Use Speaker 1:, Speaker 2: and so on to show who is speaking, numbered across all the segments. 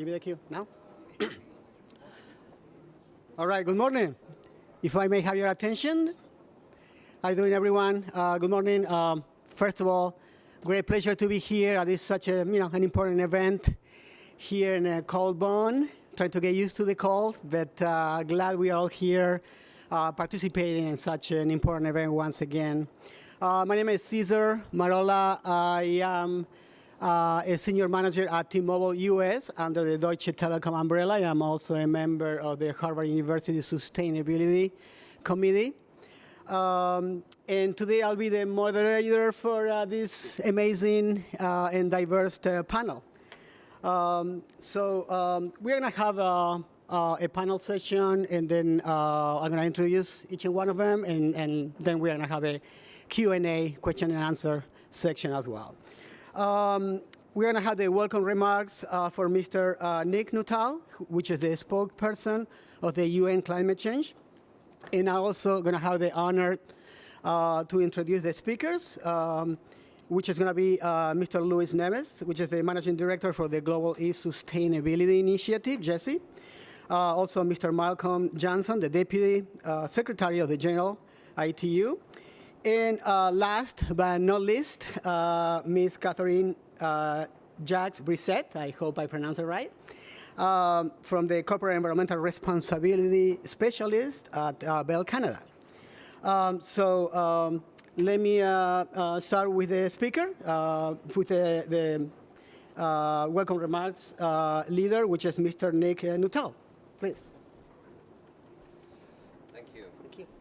Speaker 1: Give me the cue now. All right, good morning. If I may have your attention. How are you doing, everyone? Good morning. First of all, great pleasure to be here at this such a, an important event here in cold Bonn. Trying to get used to the cold, but glad we are all here participating in such an important event once again. My name is Cesar Marola. I am a senior manager at T-Mobile US under the Deutsche Telekom umbrella. I am also a member of the Harvard University Sustainability Committee. And today I'll be the moderator for this amazing and diverse panel. We're going to have a panel session, and then I'm going to introduce each one of them, and then we're going to have a Q&A, question and answer section as well. We're going to have the welcome remarks for Mr. Nick Nuttall, which is the spokesperson of the UN Climate Change. And I'm also going to have the honor to introduce the speakers, which is going to be Mr. Luis Neves, which is the Managing Director for the Global East Sustainability Initiative, JESI. Also, Mr. Malcolm Johnson, the Deputy Secretary of the General ITU. And last but not least, Ms. Catherine Jacques-Brissette, I hope I pronounced it right, from the Corporate Environmental Responsibility Specialist at Bell Canada. Let me start with the speaker, with the welcome remarks leader, which is Mr. Nick Nuttall. Please.
Speaker 2: Thank you.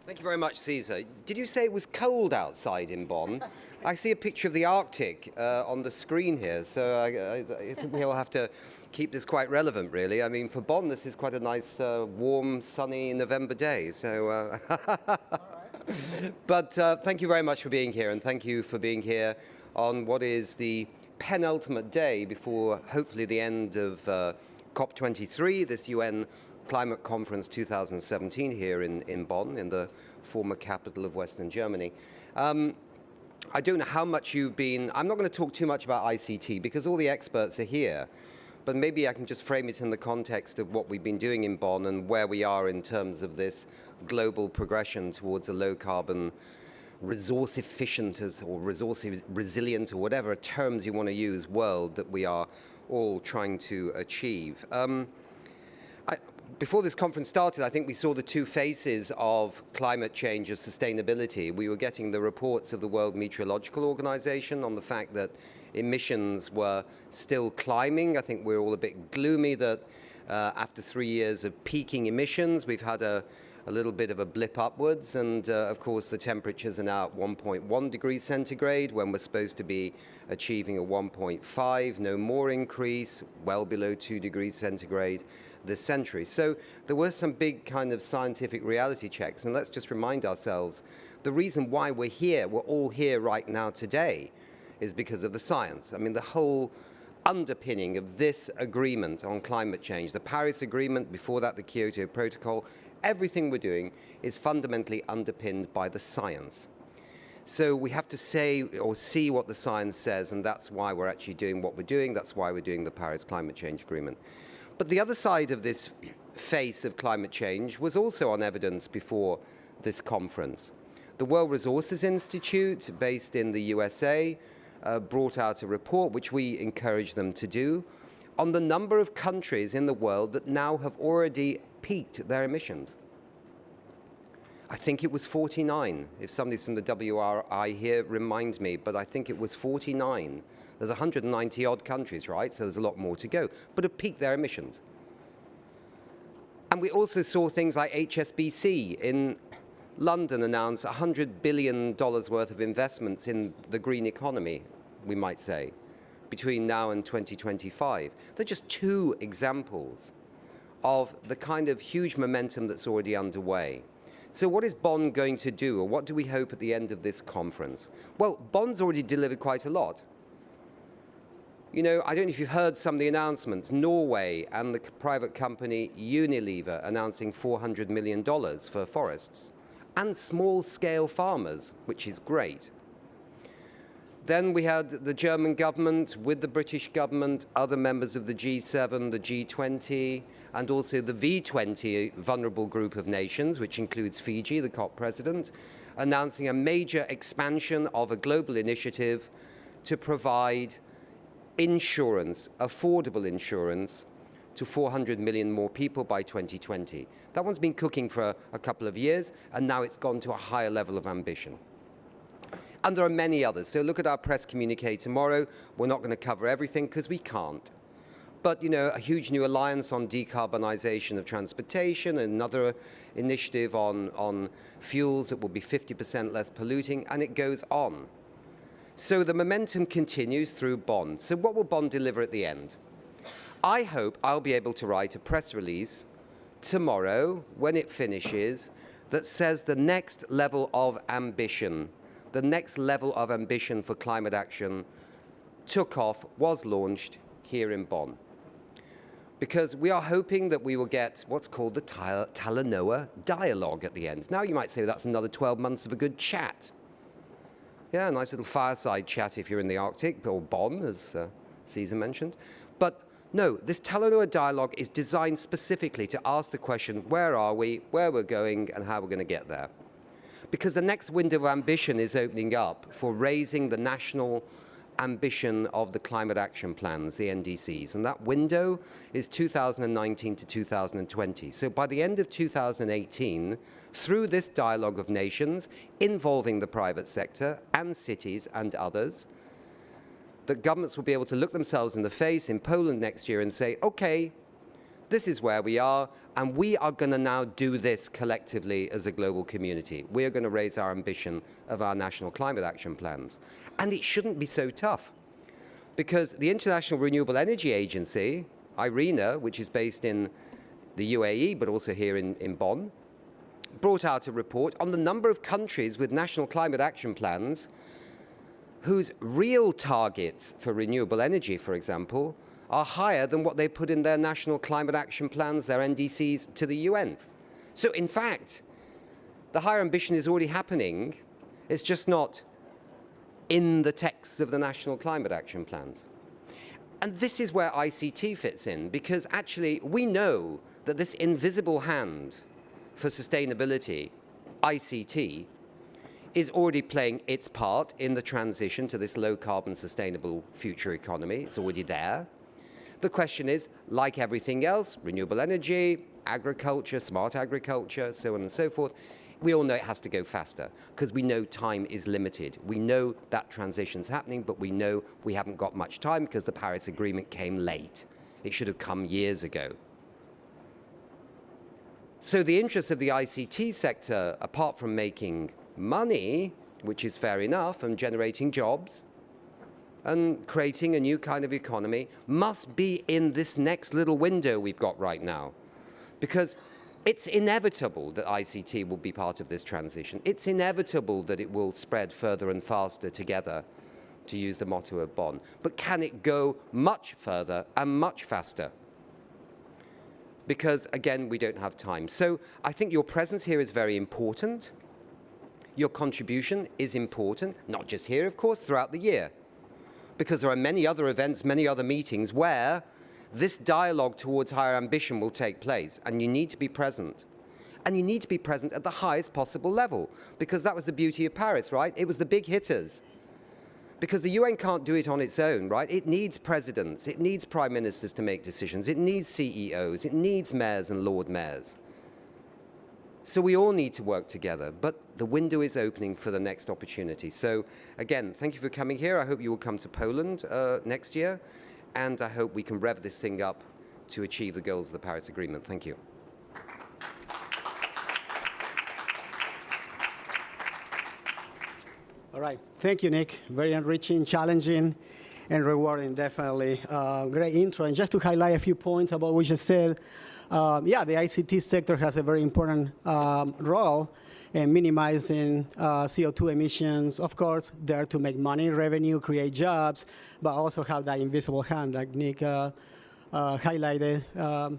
Speaker 2: Thank you very much, Cesar. Did you say it was cold outside in Bonn? I see a picture of the Arctic on the screen here, so I think we'll have to keep this quite relevant, really. I mean, for Bonn, this is quite a nice, warm, sunny November day. So, But thank you very much for being here, and thank you for being here on what is the penultimate day before, hopefully, the end of COP23, this UN Climate Conference 2017 here in Bonn, in the former capital of Western Germany. I don't know how much you've been. I'm not going to talk too much about ICT because all the experts are here. But maybe I can just frame it in the context of what we've been doing in Bonn and where we are in terms of this global progression towards a low-carbon, resource-efficient or resource-resilient or whatever terms you want to use world that we are all trying to achieve. Before this conference started, I think we saw the two faces of climate change, of sustainability. We were getting the reports of the World Meteorological Organization on the fact that emissions were still climbing. I think we're all a bit gloomy that after 3 years of peaking emissions, we've had a little bit of a blip upwards. And of course, the temperatures are now at 1.1 degrees centigrade when we're supposed to be achieving a 1.5, no more increase, well below 2 degrees centigrade this century. So there were some big kind of scientific reality checks. And let's just remind ourselves, the reason why we're here, we're all here right now today, is because of the science. I mean, the whole underpinning of this agreement on climate change, the Paris Agreement, before that the Kyoto Protocol, everything we're doing is fundamentally underpinned by the science. So we have to say or see what the science says, and that's why we're actually doing what we're doing. That's why we're doing the Paris Climate Change Agreement. But the other side of this face of climate change was also on evidence before this conference. The World Resources Institute, based in the USA, brought out a report, which we encourage them to do, on the number of countries in the world that now have already peaked their emissions. I think it was 49. If somebody from the WRI here reminds me, but I think it was 49. There's 190 odd countries, right? So there's a lot more to go, but have peaked their emissions. And we also saw things like HSBC in London announce $100 billion worth of investments in the green economy, we might say, between now and 2025. They're just two examples of the kind of huge momentum that's already underway. So what is Bonn going to do, or what do we hope at the end of this conference? Well, Bonn's already delivered quite a lot. You know, I don't know if you've heard some of the announcements. Norway and the private company Unilever announcing $400 million for forests and small-scale farmers, which is great. Then we had the German government with the British government, other members of the G7, the G20, and also the V20 vulnerable group of nations, which includes Fiji, the COP president, announcing a major expansion of a global initiative to provide insurance, affordable insurance, to 400 million more people by 2020. That one's been cooking for a couple of years, and now it's gone to a higher level of ambition. And there are many others. So look at our press communique tomorrow. We're not going to cover everything because we can't. But, you know, a huge new alliance on decarbonization of transportation, another initiative on fuels that will be 50% less polluting, and it goes on. So the momentum continues through Bonn. So what will Bonn deliver at the end? I hope I'll be able to write a press release tomorrow when it finishes that says the next level of ambition, for climate action took off, was launched here in Bonn. Because we are hoping that we will get what's called the Talanoa dialogue at the end. Now you might say that's another 12 months of a good chat. Yeah, a nice little fireside chat if you're in the Arctic, or Bonn, as Caesar mentioned. But no, this Talanoa dialogue is designed specifically to ask the question, where are we, where we're going, and how we're going to get there. Because the next window of ambition is opening up for raising the national ambition of the climate action plans, the NDCs. And that window is 2019 to 2020. So by the end of 2018, through this dialogue of nations involving the private sector and cities and others, that governments will be able to look themselves in the face in Poland next year and say, okay, this is where we are, and we are going to now do this collectively as a global community. We are going to raise our ambition of our national climate action plans. And it shouldn't be so tough, because the International Renewable Energy Agency, IRENA, which is based in the UAE, but also here in Bonn, brought out a report on the number of countries with national climate action plans whose real targets for renewable energy, for example, are higher than what they put in their national climate action plans, their NDCs, to the UN. So in fact, the higher ambition is already happening. It's just not in the texts of the national climate action plans. And this is where ICT fits in, because actually we know that this invisible hand for sustainability, ICT, is already playing its part in the transition to this low-carbon, sustainable future economy. It's already there. The question is, like everything else, renewable energy, agriculture, smart agriculture, so on and so forth, we all know it has to go faster because we know time is limited. We know that transition's happening, but we know we haven't got much time because the Paris Agreement came late. It should have come years ago. So the interests of the ICT sector, apart from making money, which is fair enough, and generating jobs, and creating a new kind of economy, must be in this next little window we've got right now. Because it's inevitable that ICT will be part of this transition. It's inevitable that it will spread further and faster together, to use the motto of Bonn. But can it go much further and much faster? Because, again, we don't have time. So I think your presence here is very important. Your contribution is important, not just here, of course, throughout the year. Because there are many other events, many other meetings where this dialogue towards higher ambition will take place, and you need to be present. And you need to be present at the highest possible level, because that was the beauty of Paris, right? It was the big hitters. Because the UN can't do it on its own, right? It needs presidents, it needs prime ministers to make decisions, it needs CEOs, it needs mayors and lord mayors. So we all need to work together, but the window is opening for the next opportunity. So again, thank you for coming here. I hope you will come to Poland next year, and I hope we can rev this thing up to achieve the goals of the Paris Agreement. Thank you.
Speaker 1: All right. Thank you, Nick. Very enriching, challenging, and rewarding, definitely. Great intro. And just to highlight a few points about what you said, yeah, the ICT sector has a very important role in minimizing CO2 emissions. Of course, there to make money, revenue, create jobs, but also have that invisible hand, like Nick highlighted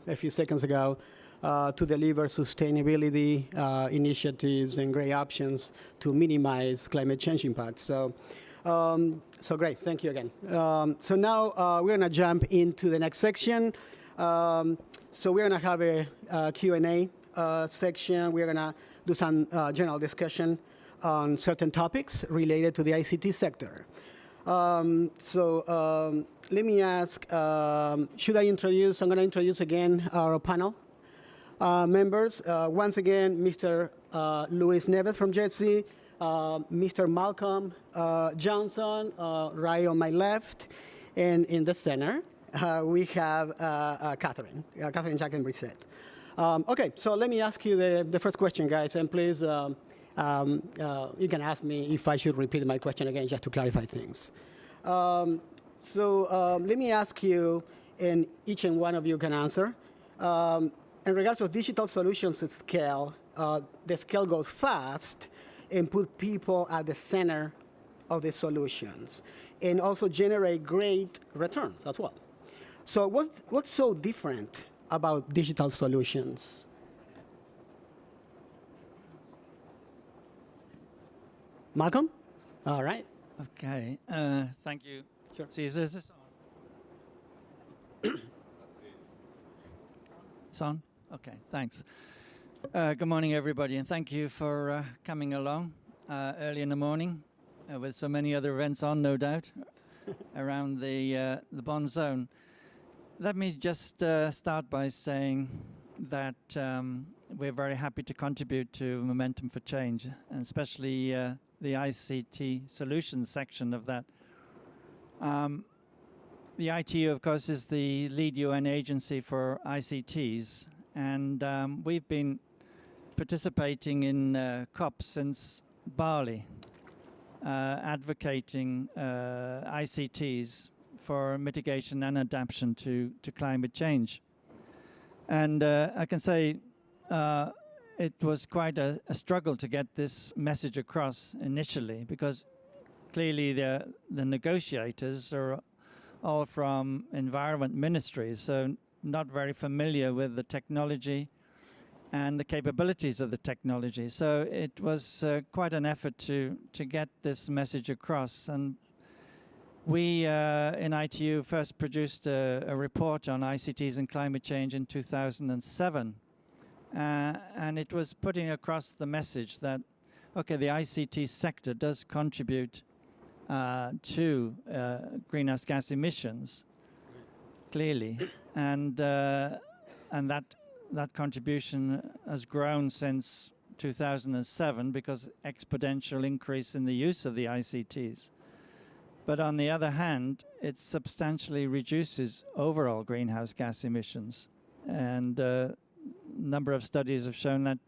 Speaker 1: a few seconds ago, to deliver sustainability initiatives and great options to minimize climate change impacts. So So great, thank you again. So now we're going to jump into the next section. So we're going to have a Q&A section. We're going to do some general discussion on certain topics related to the ICT sector. Let me ask, should I introduce, I'm going to introduce again our panel members. Once again, Mr. Luis Neves from JETSI, Mr. Malcolm Johnson, right on my left, and in the center, we have Catherine Jacken Brissett. Okay, so let me ask you the first question, guys, and please, you can ask me if I should repeat my question again just to clarify things. Let me ask you, and each and one of you can answer. In regards to digital solutions at scale, the scale goes fast and put people at the center of the solutions, and also generate great returns as well. So what's so different about digital solutions? Malcolm? All right.
Speaker 3: Okay. Thank you.
Speaker 1: Sure.
Speaker 3: Caesar, is this on? It's on? Okay, thanks. Good morning, everybody, and thank you for coming along early in the morning with so many other events on, no doubt, around the Bond Zone. Let me just start by saying that we're very happy to contribute to Momentum for Change, and especially the ICT solutions section of that. The ITU, of course, is the lead UN agency for ICTs, and we've been participating in COP since Bali, advocating ICTs for mitigation and adaptation to climate change. And I can say it was quite a struggle to get this message across initially, because clearly the negotiators are all from environment ministries, so not very familiar with the technology and the capabilities of the technology. So it was quite an effort to get this message across. And we in ITU first produced a report on ICTs and climate change in 2007. And it was putting across the message that, okay, the ICT sector does contribute to greenhouse gas emissions, clearly, and that contribution has grown since 2007 because exponential increase in the use of the ICTs. But on the other hand, it substantially reduces overall greenhouse gas emissions, and number of studies have shown that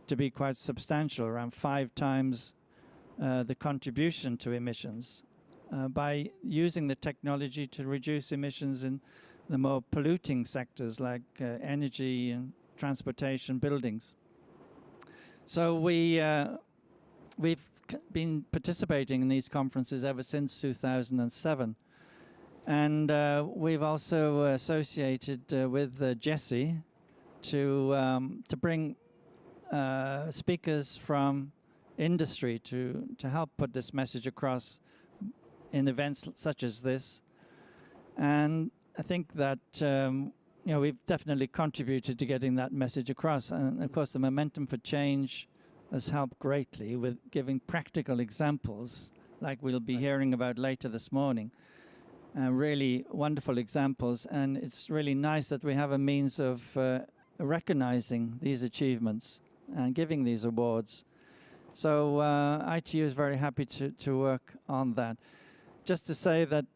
Speaker 3: to be quite substantial, around 5 times the contribution to emissions by using the technology to reduce emissions in the more polluting sectors like energy and transportation, buildings. So we've been participating in these conferences ever since 2007. And we've also associated with JETSI to bring speakers from industry to help put this message across in events such as this. And I think that we've definitely contributed to getting that message across. And of course, the Momentum for Change has helped greatly with giving practical examples, like we'll be hearing about later this morning. Really wonderful examples, and it's really nice that we have a means of recognizing these achievements and giving these awards. So ITU is very happy to work on that. Just to say that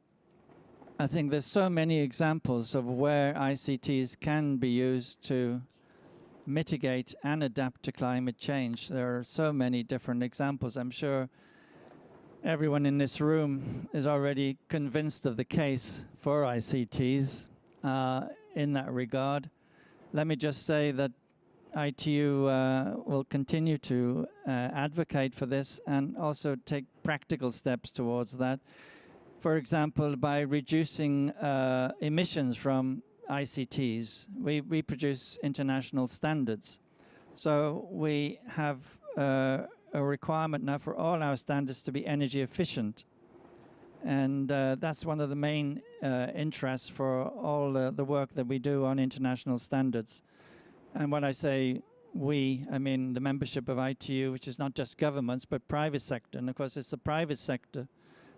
Speaker 3: I think there's so many examples of where ICTs can be used to mitigate and adapt to climate change. There are so many different examples. I'm sure everyone in this room is already convinced of the case for ICTs in that regard. Let me just say that ITU will continue to advocate for this and also take practical steps towards that. For example, by reducing emissions from ICTs, we produce international standards. So we have a requirement now for all our standards to be energy efficient. And that's one of the main interests for all the work that we do on international standards. And when I say we, I mean the membership of ITU, which is not just governments, but private sector. And of course, it's the private sector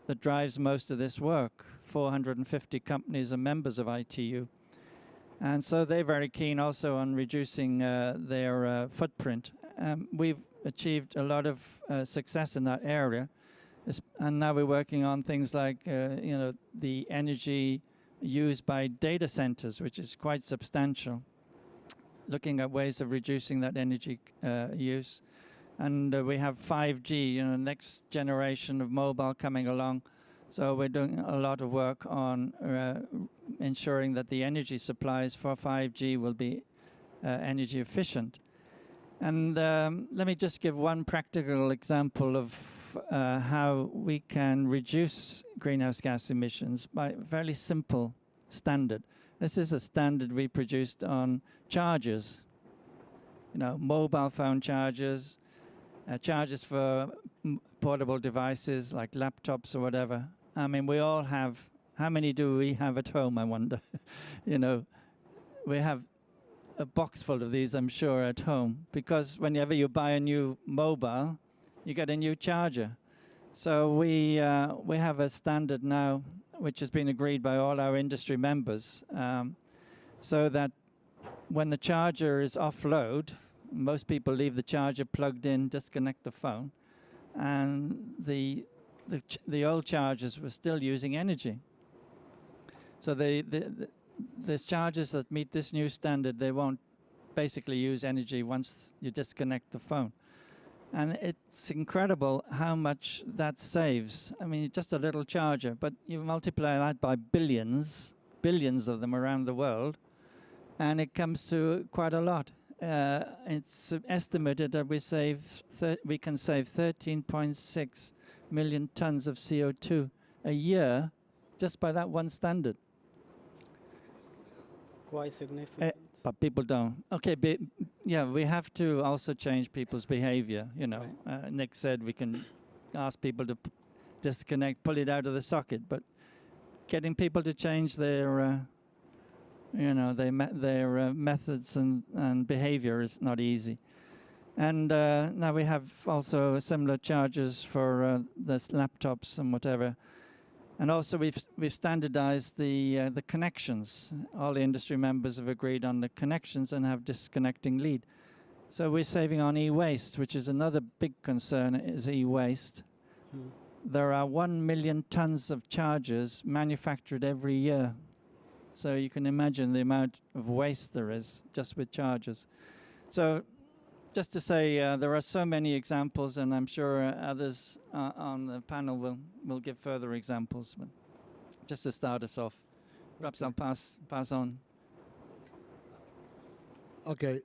Speaker 3: that drives most of this work. 450 companies are members of ITU. And so they're very keen also on reducing their footprint. We've achieved a lot of success in that area. And now we're working on things like, the energy used by data centers, which is quite substantial, looking at ways of reducing that energy use. And we have 5G, next generation of mobile coming along. So we're doing a lot of work on ensuring that the energy supplies for 5G will be energy efficient. And let me just give one practical example of how we can reduce greenhouse gas emissions by a fairly simple standard. This is a standard we produced on chargers, mobile phone chargers, chargers for portable devices like laptops or whatever. I mean, we all have, how many do we have at home, I wonder? We have a box full of these, I'm sure, at home, because whenever you buy a new mobile, you get a new charger. So we have a standard now, which has been agreed by all our industry members, so that when the charger is offload, most people leave the charger plugged in, disconnect the phone, and the old chargers were still using energy. So the chargers that meet this new standard, they won't basically use energy once you disconnect the phone. And it's incredible how much that saves. I mean, just a little charger, but you multiply that by billions of them around the world, and it comes to quite a lot. It's estimated that we can save 13.6 million tons of CO2 a year just by that one standard.
Speaker 1: Quite significant.
Speaker 3: But people don't. Okay, we have to also change people's behavior. Nick said we can ask people to disconnect, pull it out of the socket, but getting people to change their methods and behavior is not easy. And now we have also similar chargers for the laptops and whatever. And also we've standardized the connections. All the industry members have agreed on the connections and have disconnecting lead. So we're saving on e-waste, which is another big concern, is e-waste. There are 1 million tons of chargers manufactured every year. So you can imagine the amount of waste there is just with chargers. So just to say, there are so many examples, and I'm sure others on the panel will give further examples. But just to start us off, perhaps I'll pass on.
Speaker 4: Okay,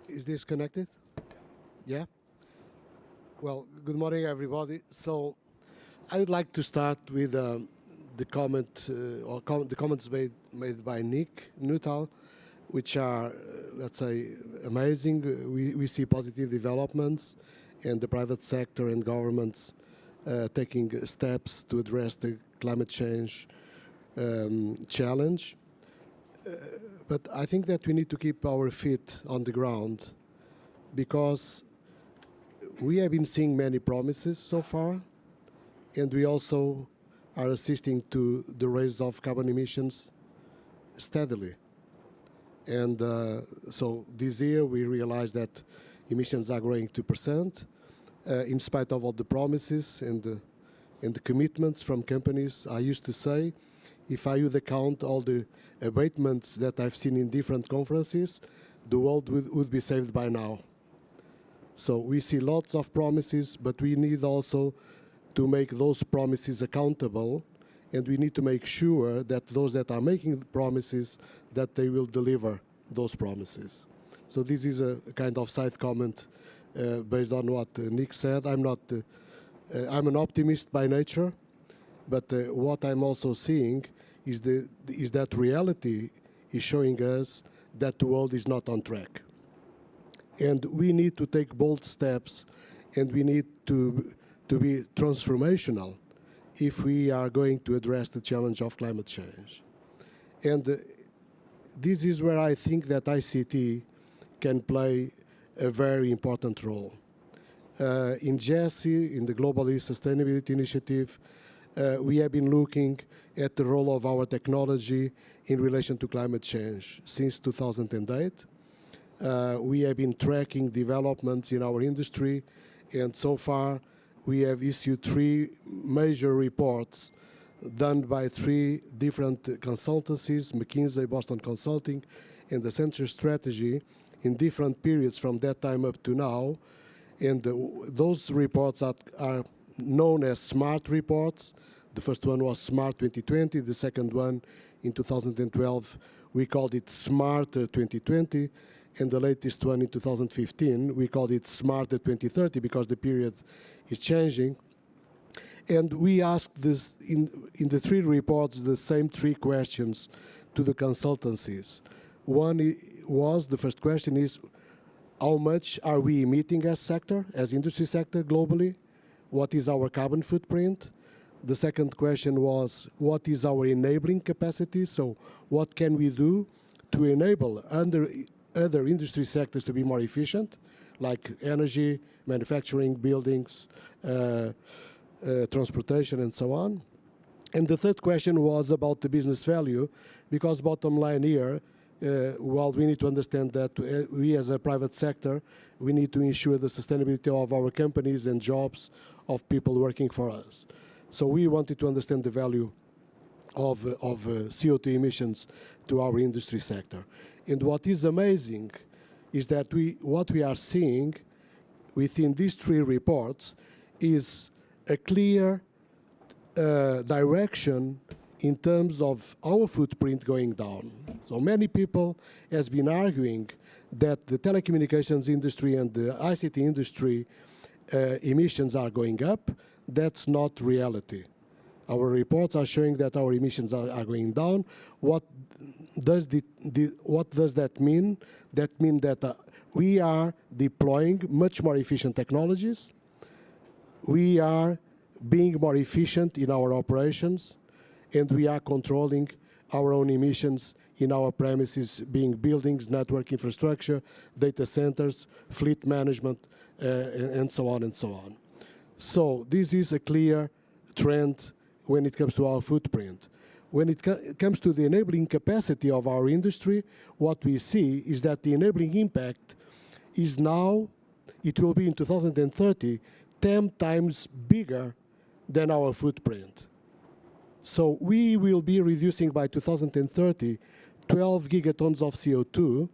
Speaker 4: is this connected? Yeah? Well, good morning, everybody. So I would like to start with the comments made by Nick Nuttall, which are, let's say, amazing. We see positive developments, and the private sector and governments taking steps to address the climate change challenge. But I think that we need to keep our feet on the ground, because we have been seeing many promises so far, and we also are assisting to the rise of carbon emissions steadily. And so this year we realized that emissions are growing 2%, in spite of all the promises and the commitments from companies. I used to say, if I would account all the abatements that I've seen in different conferences, the world would be saved by now. So we see lots of promises, but we need also to make those promises accountable, and we need to make sure that those that are making promises, that they will deliver those promises. So this is a kind of side comment based on what Nick said. I'm an optimist by nature, but what I'm also seeing is that reality is showing us that the world is not on track. And we need to take bold steps, and we need to be transformational if we are going to address the challenge of climate change. And this is where I think that ICT can play a very important role. In GESI, in the Global Sustainability Initiative, we have been looking at the role of our technology in relation to climate change since 2008. We have been tracking developments in our industry, and so far we have issued 3 major reports done by 3 different consultancies, McKinsey, Boston Consulting, and the Center Strategy, in different periods from that time up to now. And those reports are known as SMART reports. The first one was SMART 2020. The second one, in 2012, we called it SMART 2020. And the latest one in 2015, we called it SMART 2030 because the period is changing. And we asked this in the 3 reports the same 3 questions to the consultancies. The first question is, how much are we emitting as sector, as industry sector globally? What is our carbon footprint? The second question was, what is our enabling capacity? So what can we do to enable other industry sectors to be more efficient, like energy, manufacturing, buildings, transportation, and so on? And the third question was about the business value, because bottom line here, well, we need to understand that we as a private sector, we need to ensure the sustainability of our companies and jobs of people working for us. So we wanted to understand the value of CO2 emissions to our industry sector. And what is amazing is that what we are seeing within these 3 reports is a clear direction in terms of our footprint going down. So many people has been arguing that the telecommunications industry and the ICT industry emissions are going up. That's not reality. Our reports are showing that our emissions are going down. What does that mean? That means that we are deploying much more efficient technologies. We are being more efficient in our operations, and we are controlling our own emissions in our premises, being buildings, network infrastructure, data centers, fleet management, and so on and so on. So this is a clear trend when it comes to our footprint. When it comes to the enabling capacity of our industry, what we see is that the enabling impact is now, it will be in 2030, 10 times bigger than our footprint. So we will be reducing by 2030 12 gigatons of CO2,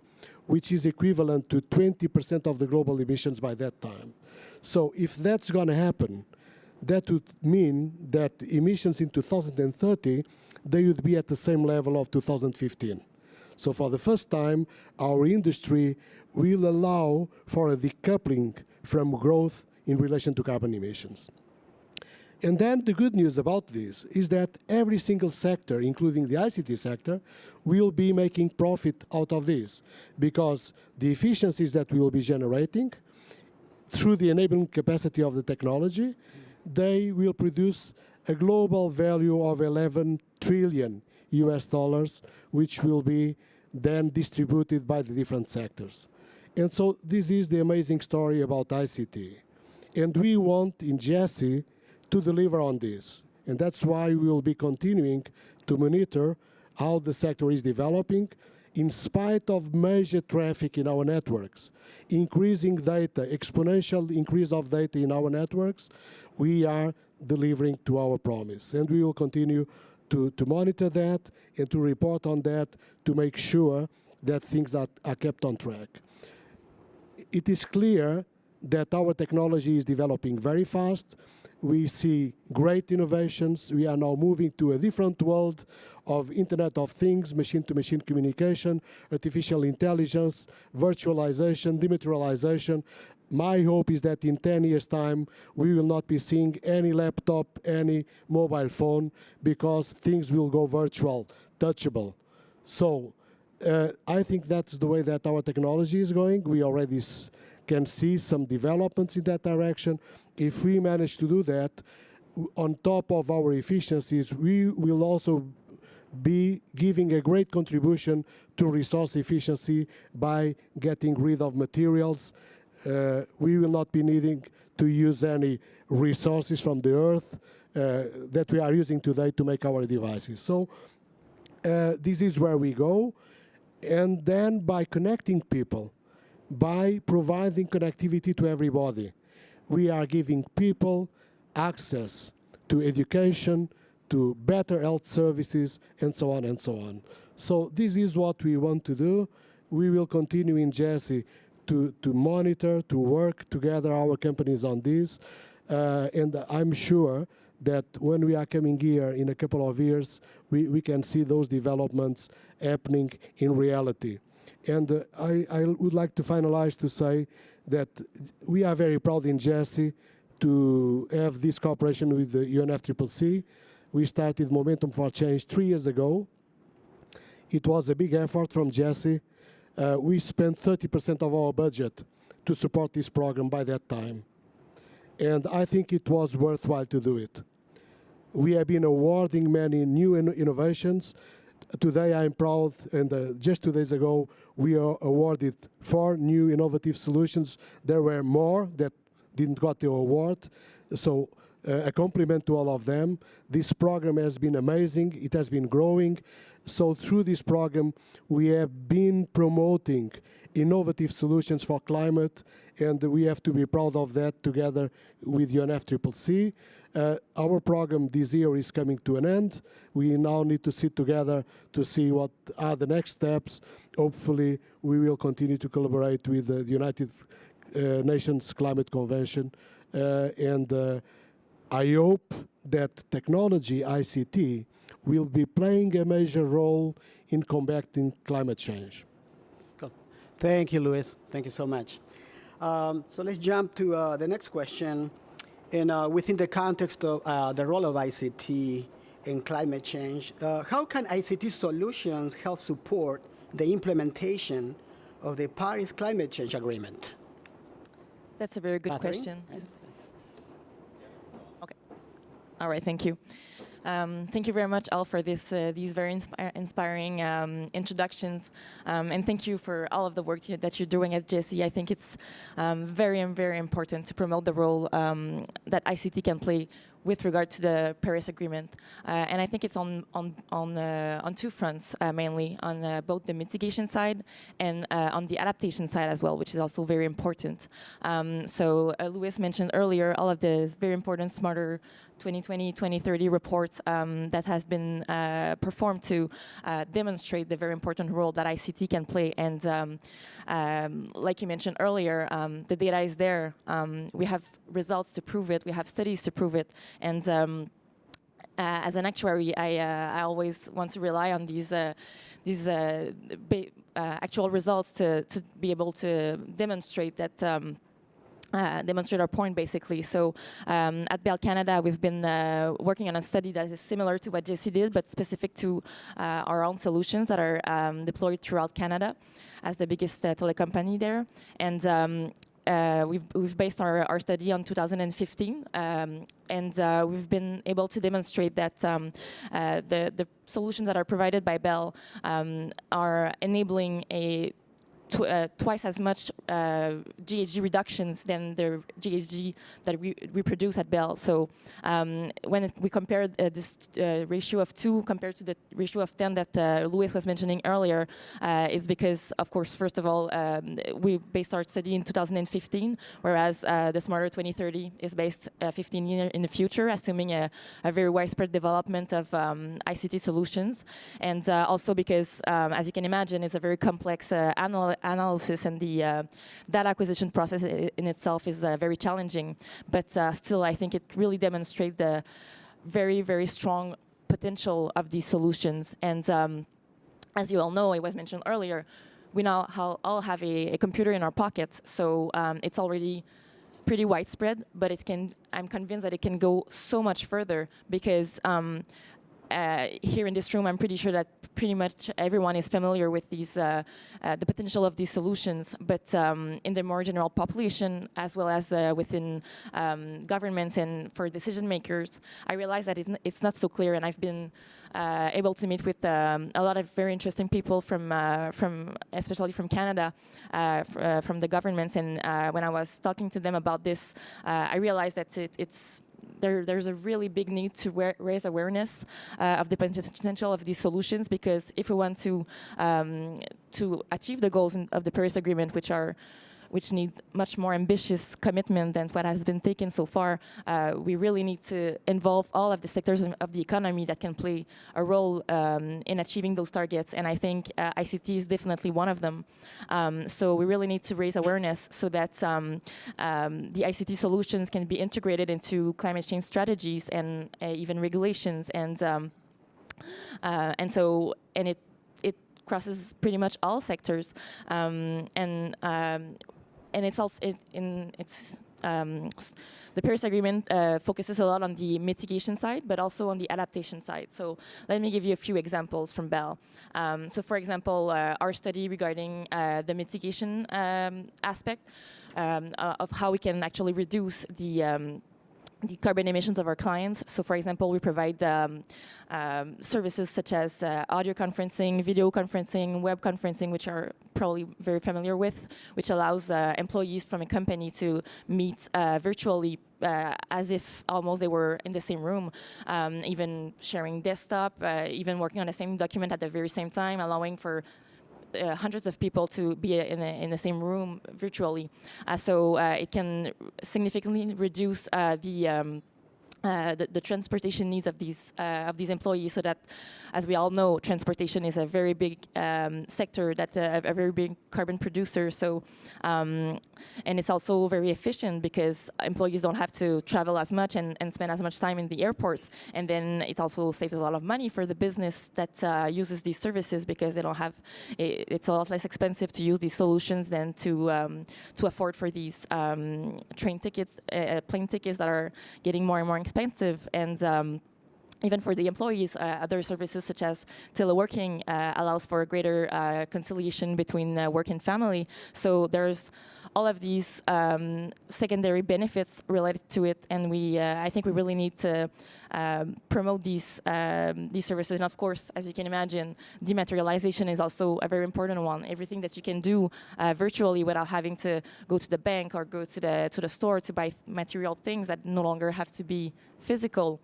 Speaker 4: which is equivalent to 20% of the global emissions by that time. So if that's going to happen, that would mean that emissions in 2030, they would be at the same level of 2015. So for the first time, our industry will allow for a decoupling from growth in relation to carbon emissions. And then the good news about this is that every single sector, including the ICT sector, will be making profit out of this, because the efficiencies that we will be generating through the enabling capacity of the technology, they will produce a global value of 11 trillion US dollars, which will be then distributed by the different sectors. And so this is the amazing story about ICT. And we want in GESI to deliver on this. And that's why we will be continuing to monitor how the sector is developing in spite of major traffic in our networks, increasing data, exponential increase of data in our networks. We are delivering to our promise. And we will continue to monitor that and to report on that to make sure that things are kept on track. It is clear that our technology is developing very fast. We see great innovations. We are now moving to a different world of Internet of Things, machine-to-machine communication, artificial intelligence, virtualization, dematerialization. My hope is that in 10 years' time, we will not be seeing any laptop, any mobile phone, because things will go virtual, touchable. So I think that's the way that our technology is going. We already can see some developments in that direction. If we manage to do that, on top of our efficiencies, we will also be giving a great contribution to resource efficiency by getting rid of materials. We will not be needing to use any resources from the earth that we are using today to make our devices. So this is where we go. And then by connecting people, by providing connectivity to everybody, we are giving people access to education, to better health services, and so on and so on. So this is what we want to do. We will continue in Jesse to monitor, to work together, our companies on this. And I'm sure that when we are coming here in a couple of years, we can see those developments happening in reality. And I would like to finalize to say that we are very proud in Jesse to have this cooperation with the UNFCCC. We started Momentum for Change 3 years ago. It was a big effort from Jesse. We spent 30% of our budget to support this program by that time. And I think it was worthwhile to do it. We have been awarding many new innovations. Today I'm proud, and just 2 days ago, we are awarded 4 new innovative solutions. There were more that didn't got the award. So a compliment to all of them. This program has been amazing. It has been growing. So through this program, we have been promoting innovative solutions for climate, and we have to be proud of that together with UNFCCC. Our program this year is coming to an end. We now need to sit together to see what are the next steps. Hopefully, we will continue to collaborate with the United Nations Climate Convention. I hope that technology, ICT, will be playing a major role in combating climate change.
Speaker 1: Cool. Thank you, Luis. Thank you so much. So let's jump to the next question. And within the context of the role of ICT in climate change, how can ICT solutions help support the implementation of the Paris Climate Change Agreement?
Speaker 5: That's a very good
Speaker 1: Catherine?
Speaker 5: question. Okay. All right, thank you. Thank you very much, Al, for these very inspiring introductions. And thank you for all of the work that you're doing at JC. I think it's very, very important to promote the role that ICT can play with regard to the Paris Agreement. And I think it's on 2 fronts, mainly, on both the mitigation side and on the adaptation side as well, which is also very important. So Luis mentioned earlier all of the very important Smarter 2020, 2030 reports that has been performed to demonstrate the very important role that ICT can play. And like you mentioned earlier, the data is there. We have results to prove it. We have studies to prove it. And as an actuary, I always want to rely on these actual results to be able to demonstrate that. Demonstrate our point, basically. So at Bell Canada, we've been working on a study that is similar to what JC did, but specific to our own solutions that are deployed throughout Canada as the biggest telecom company there. And we've based our study on 2015, and we've been able to demonstrate that the solutions that are provided by Bell are enabling twice as much GHG reductions than the GHG that we produce at Bell. So when we compare this ratio of 2 compared to the ratio of 10 that Luis was mentioning earlier, is because, of course, first of all, we based our study in 2015, whereas the Smarter 2030 is based 15 years in the future, assuming a very widespread development of ICT solutions. And also because, as you can imagine, it's a very complex analysis, and the data acquisition process in itself is very challenging. But still, I think it really demonstrates the very, very strong potential of these solutions. And as you all know, it was mentioned earlier, we now all have a computer in our pockets, so it's already pretty widespread, but I'm convinced that it can go so much further, because here in this room, I'm pretty sure that pretty much everyone is familiar with these, the potential of these solutions. But in the more general population, as well as within governments and for decision makers, I realized that it's not so clear. And I've been able to meet with a lot of very interesting people from especially from Canada, from the governments. And when I was talking to them about this, I realized that there's a really big need to raise awareness of the potential of these solutions, because if we want to achieve the goals of the Paris Agreement, which need much more ambitious commitment than what has been taken so far, we really need to involve all of the sectors of the economy that can play a role in achieving those targets. And I think ICT is definitely one of them. So we really need to raise awareness so that the ICT solutions can be integrated into climate change strategies and even regulations. And it crosses pretty much all sectors. And it's also the Paris Agreement focuses a lot on the mitigation side, but also on the adaptation side. So let me give you a few examples from Bell. So for example, our study regarding the mitigation aspect of how we can actually reduce the carbon emissions of our clients. So for example, we provide services such as audio conferencing, video conferencing, web conferencing, which are probably very familiar with, which allows employees from a company to meet virtually as if almost they were in the same room, even sharing desktop, even working on the same document at the very same time, allowing for hundreds of people to be in the same room virtually. So it can significantly reduce the transportation needs of these employees, so that, as we all know, transportation is a very big sector, that's a very big carbon producer. So, and it's also very efficient because employees don't have to travel as much and spend as much time in the airports. And then it also saves a lot of money for the business that uses these services, because they don't have. It's a lot less expensive to use these solutions than to afford for these plane tickets that are getting more and more expensive. And even for the employees, other services such as teleworking allows for a greater conciliation between work and family. So there's all of these secondary benefits related to it, and I think we really need to promote these services. And of course, as you can imagine, dematerialization is also a very important one. Everything that you can do virtually without having to go to the bank or go to the store to buy material things that no longer have to be physical.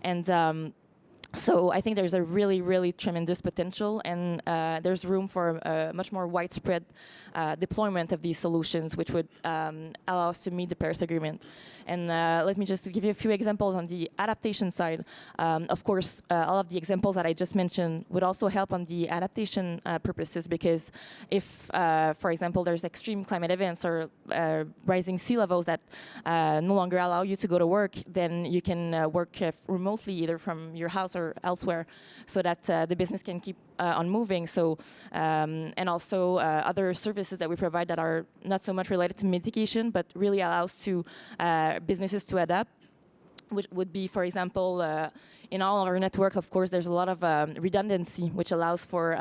Speaker 5: And so I think there's a really, really tremendous potential, and there's room for a much more widespread deployment of these solutions, which would allow us to meet the Paris Agreement. And let me just give you a few examples on the adaptation side. Of course, all of the examples that I just mentioned would also help on the adaptation purposes, because if, for example, there's extreme climate events or rising sea levels that no longer allow you to go to work, then you can work remotely, either from your house or elsewhere, so that the business can keep on moving. So, and also other services that we provide that are not so much related to mitigation, but really allows to businesses to adapt, which would be, for example, in all our network, of course, there's a lot of redundancy, which allows for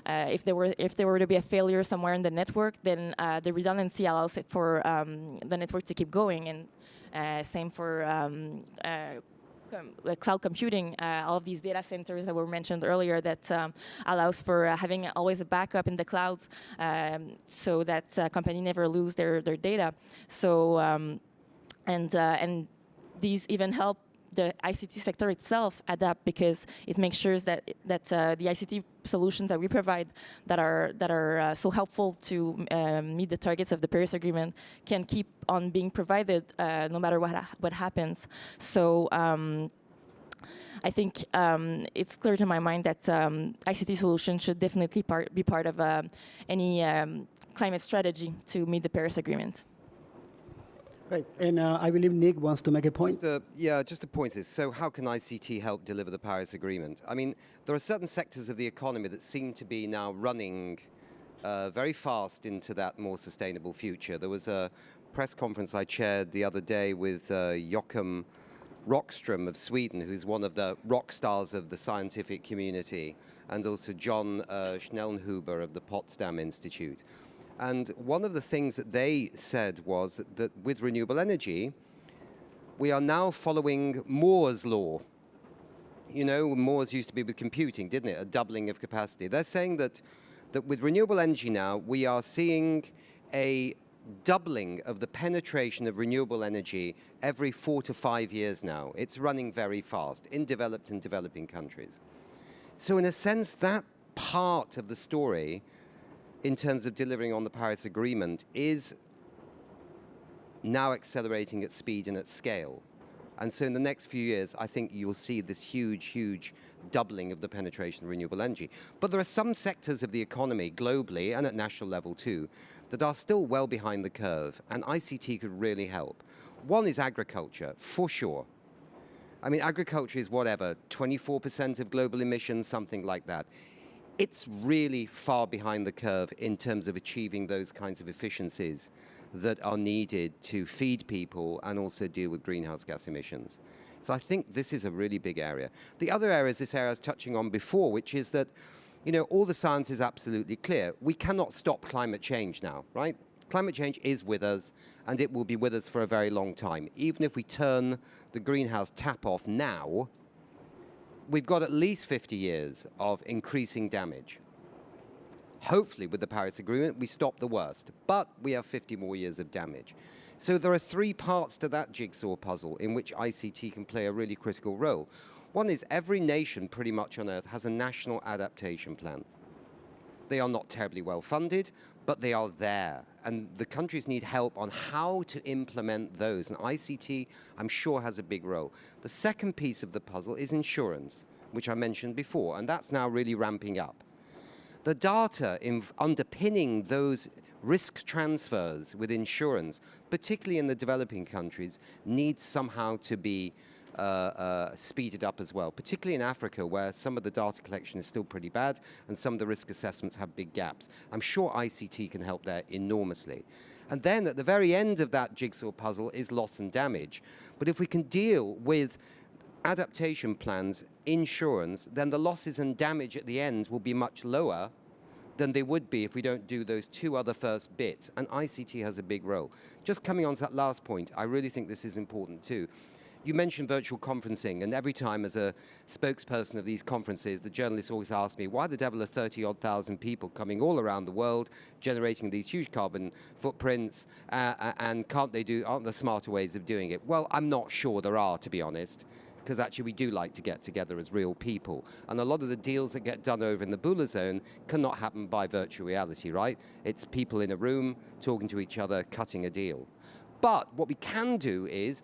Speaker 5: if there were to be a failure somewhere in the network, then the redundancy allows it for the network to keep going. And same for cloud computing, all of these data centers that were mentioned earlier, that allows for having always a backup in the clouds, so that company never lose their data. So and these even help the ICT sector itself adapt, because it makes sure that the ICT solutions that we provide that are so helpful to meet the targets of the Paris Agreement can keep on being provided no matter what happens. So I think it's clear to my mind that ICT solutions should definitely be part of any climate strategy to meet the Paris Agreement.
Speaker 1: Right, and I believe Nick wants to make a point.
Speaker 2: Just a point is, so how can ICT help deliver the Paris Agreement? I mean, there are certain sectors of the economy that seem to be now running very fast into that more sustainable future. There was a press conference I chaired the other day with Joachim Rockström of Sweden, who's one of the rock stars of the scientific community, and also John Schnellnhuber of the Potsdam Institute. And one of the things that they said was that with renewable energy, we are now following Moore's law. You know, Moore's used to be with computing, didn't it? A doubling of capacity. They're saying that with renewable energy now, we are seeing a doubling of the penetration of renewable energy every 4 to 5 years now. It's running very fast in developed and developing countries. So in a sense, that part of the story in terms of delivering on the Paris Agreement is now accelerating at speed and at scale. And so in the next few years, I think you'll see this huge, huge doubling of the penetration of renewable energy. But there are some sectors of the economy globally and at national level too that are still well behind the curve, and ICT could really help. One is agriculture, for sure. I mean, agriculture is whatever, 24% of global emissions, something like that. It's really far behind the curve in terms of achieving those kinds of efficiencies that are needed to feed people and also deal with greenhouse gas emissions. So I think this is a really big area. The other area is this area I was touching on before, which is that, you know, all the science is absolutely clear. We cannot stop climate change now, right? Climate change is with us, and it will be with us for a very long time. Even if we turn the greenhouse tap off now, we've got at least 50 years of increasing damage. Hopefully, with the Paris Agreement, we stop the worst, but we have 50 more years of damage. So there are 3 parts to that jigsaw puzzle in which ICT can play a really critical role. One is every nation pretty much on Earth has a national adaptation plan. They are not terribly well funded, but they are there. And the countries need help on how to implement those. And ICT, I'm sure, has a big role. The second piece of the puzzle is insurance, which I mentioned before, and that's now really ramping up. The data underpinning those risk transfers with insurance, particularly in the developing countries, needs somehow to be speeded up as well, particularly in Africa, where some of the data collection is still pretty bad and some of the risk assessments have big gaps. I'm sure ICT can help there enormously. And then at the very end of that jigsaw puzzle is loss and damage. But if we can deal with adaptation plans, insurance, then the losses and damage at the end will be much lower than they would be if we don't do those 2 other first bits. And ICT has a big role. Just coming on to that last point, I really think this is important too. You mentioned virtual conferencing, and every time as a spokesperson of these conferences, the journalists always ask me, why the devil are 30-odd thousand people coming all around the world, generating these huge carbon footprints, and aren't there smarter ways of doing it? Well, I'm not sure there are, to be honest, because actually we do like to get together as real people. And a lot of the deals that get done over in the Bula zone cannot happen by virtual reality, right? It's people in a room talking to each other, cutting a deal. But what we can do is,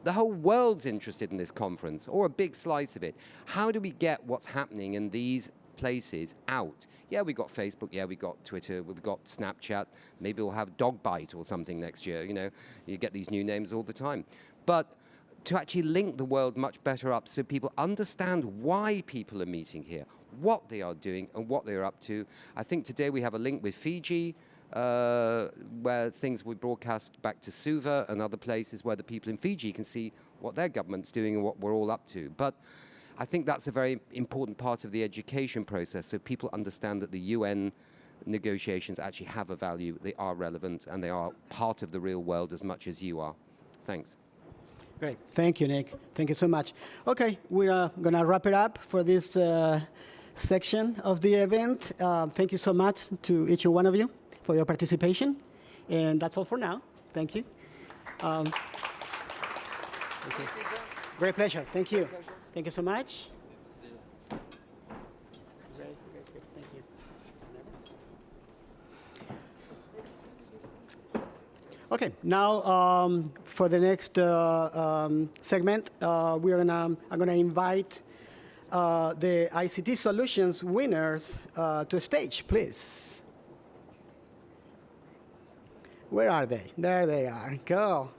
Speaker 2: the whole world's interested in this conference, or a big slice of it. How do we get what's happening in these places out? Yeah, we got Facebook, yeah, we got Twitter, we've got Snapchat, maybe we'll have Dogbite or something next year, you know, you get these new names all the time. But to actually link the world much better up so people understand why people are meeting here, what they are doing and what they're up to. I think today we have a link with Fiji, where things will be broadcast back to Suva and other places where the people in Fiji can see what their government's doing and what we're all up to. But I think that's a very important part of the education process, so people understand that the UN negotiations actually have a value, they are relevant, and they are part of the real world as much as you are. Thanks.
Speaker 1: Great. Thank you, Nick. Thank you so much. Okay, we are going to wrap it up for this section of the event. Thank you so much to each and one of you for your participation. And that's all for now. Thank you. Thank you. Great pleasure. Thank you. Thank you so much. Great. Thank you. Okay, now for the next segment, I'm gonna invite the ICT Solutions winners to the stage, please. Where are they? There they are. Go.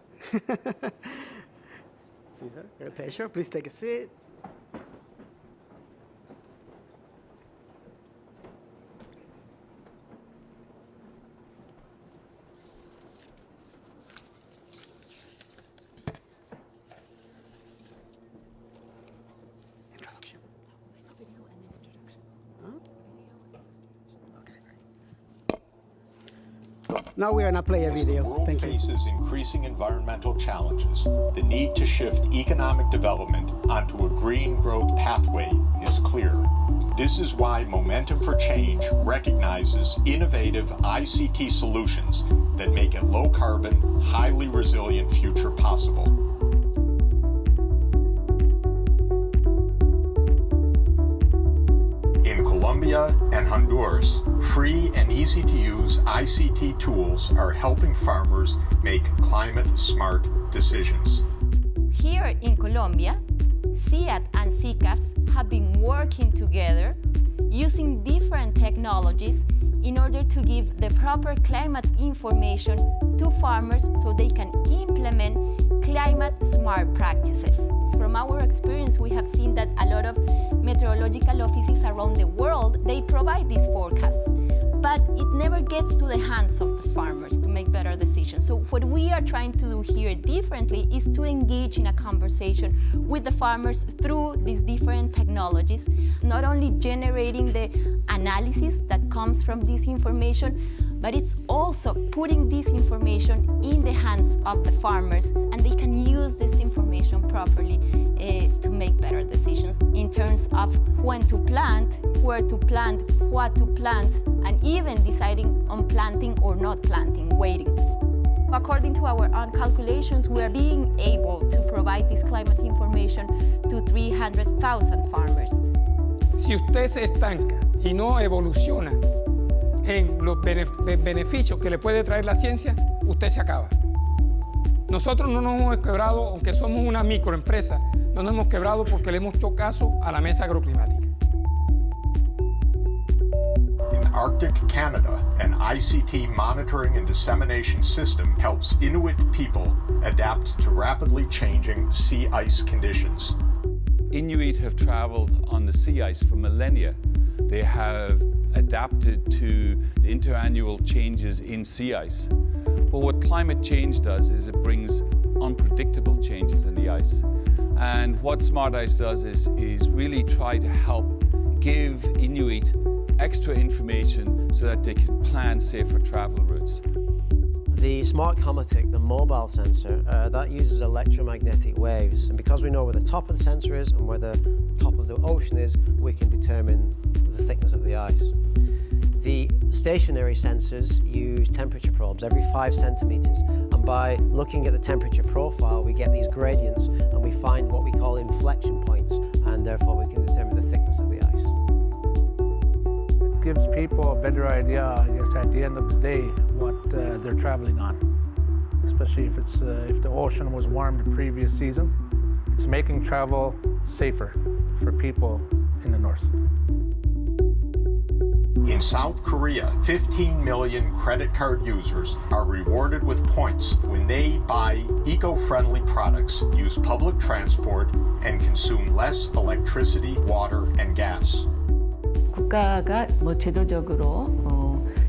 Speaker 1: Cesar, great pleasure. Please take a seat. Now we're going to play a
Speaker 6: As the
Speaker 1: video.
Speaker 6: world
Speaker 1: Thank you.
Speaker 6: faces increasing environmental challenges, the need to shift economic development onto a green growth pathway is clear. This is why Momentum for Change recognizes innovative ICT solutions that make a low-carbon, highly resilient future possible. In Colombia and Honduras, free and easy-to-use ICT tools are helping farmers make climate-smart decisions.
Speaker 7: Here in Colombia, CIAT and CCAPS have been working together using different technologies in order to give the proper climate information to farmers so they can implement climate-smart practices. From our experience, we have seen that a lot of meteorological offices around the world, they provide these forecasts, but it never gets to the hands of the farmers to make better decisions. So what we are trying to do here differently is to engage in a conversation with the farmers through these different technologies, not only generating the analysis that comes from this information, but it's also putting this information in the hands of the farmers, and they can use this information properly to make better decisions in terms of when to plant, where to plant, what to plant, and even deciding on planting or not planting, waiting. According to our own calculations, we are being able to provide this climate information to 300,000 farmers.
Speaker 8: Si usted se estanca y no evoluciona en los beneficios que le puede traer la ciencia, usted se acaba. Nosotros no nos hemos quebrado, aunque somos una microempresa, no nos hemos quebrado porque le hemos hecho caso a la mesa agroclimática.
Speaker 6: In Arctic Canada, an ICT monitoring and dissemination system helps Inuit people adapt to rapidly changing sea ice conditions.
Speaker 9: Inuit have traveled on the sea ice for millennia. They have adapted to the interannual changes in sea ice. But what climate change does is it brings unpredictable changes in the ice. And what Smart Ice does is really try to help give Inuit extra information so that they can plan safer travel routes.
Speaker 10: The smart comatic, the mobile sensor, that uses electromagnetic waves, and because we know where the top of the sensor is and where the top of the ocean is, we can determine the thickness of the ice. The stationary sensors use temperature probes every 5 centimeters, and by looking at the temperature profile, we get these gradients, and we find what we call inflection points, and therefore we can determine the thickness of the ice.
Speaker 11: It gives people a better idea, I guess, at the end of the day, what they're traveling on, especially if the ocean was warm the previous season. It's making travel safer for people in the north.
Speaker 6: In South Korea, 15 million credit card users are rewarded with points when they buy eco-friendly products, use public transport, and consume less electricity, water, and gas.
Speaker 12: 국가가 제도적으로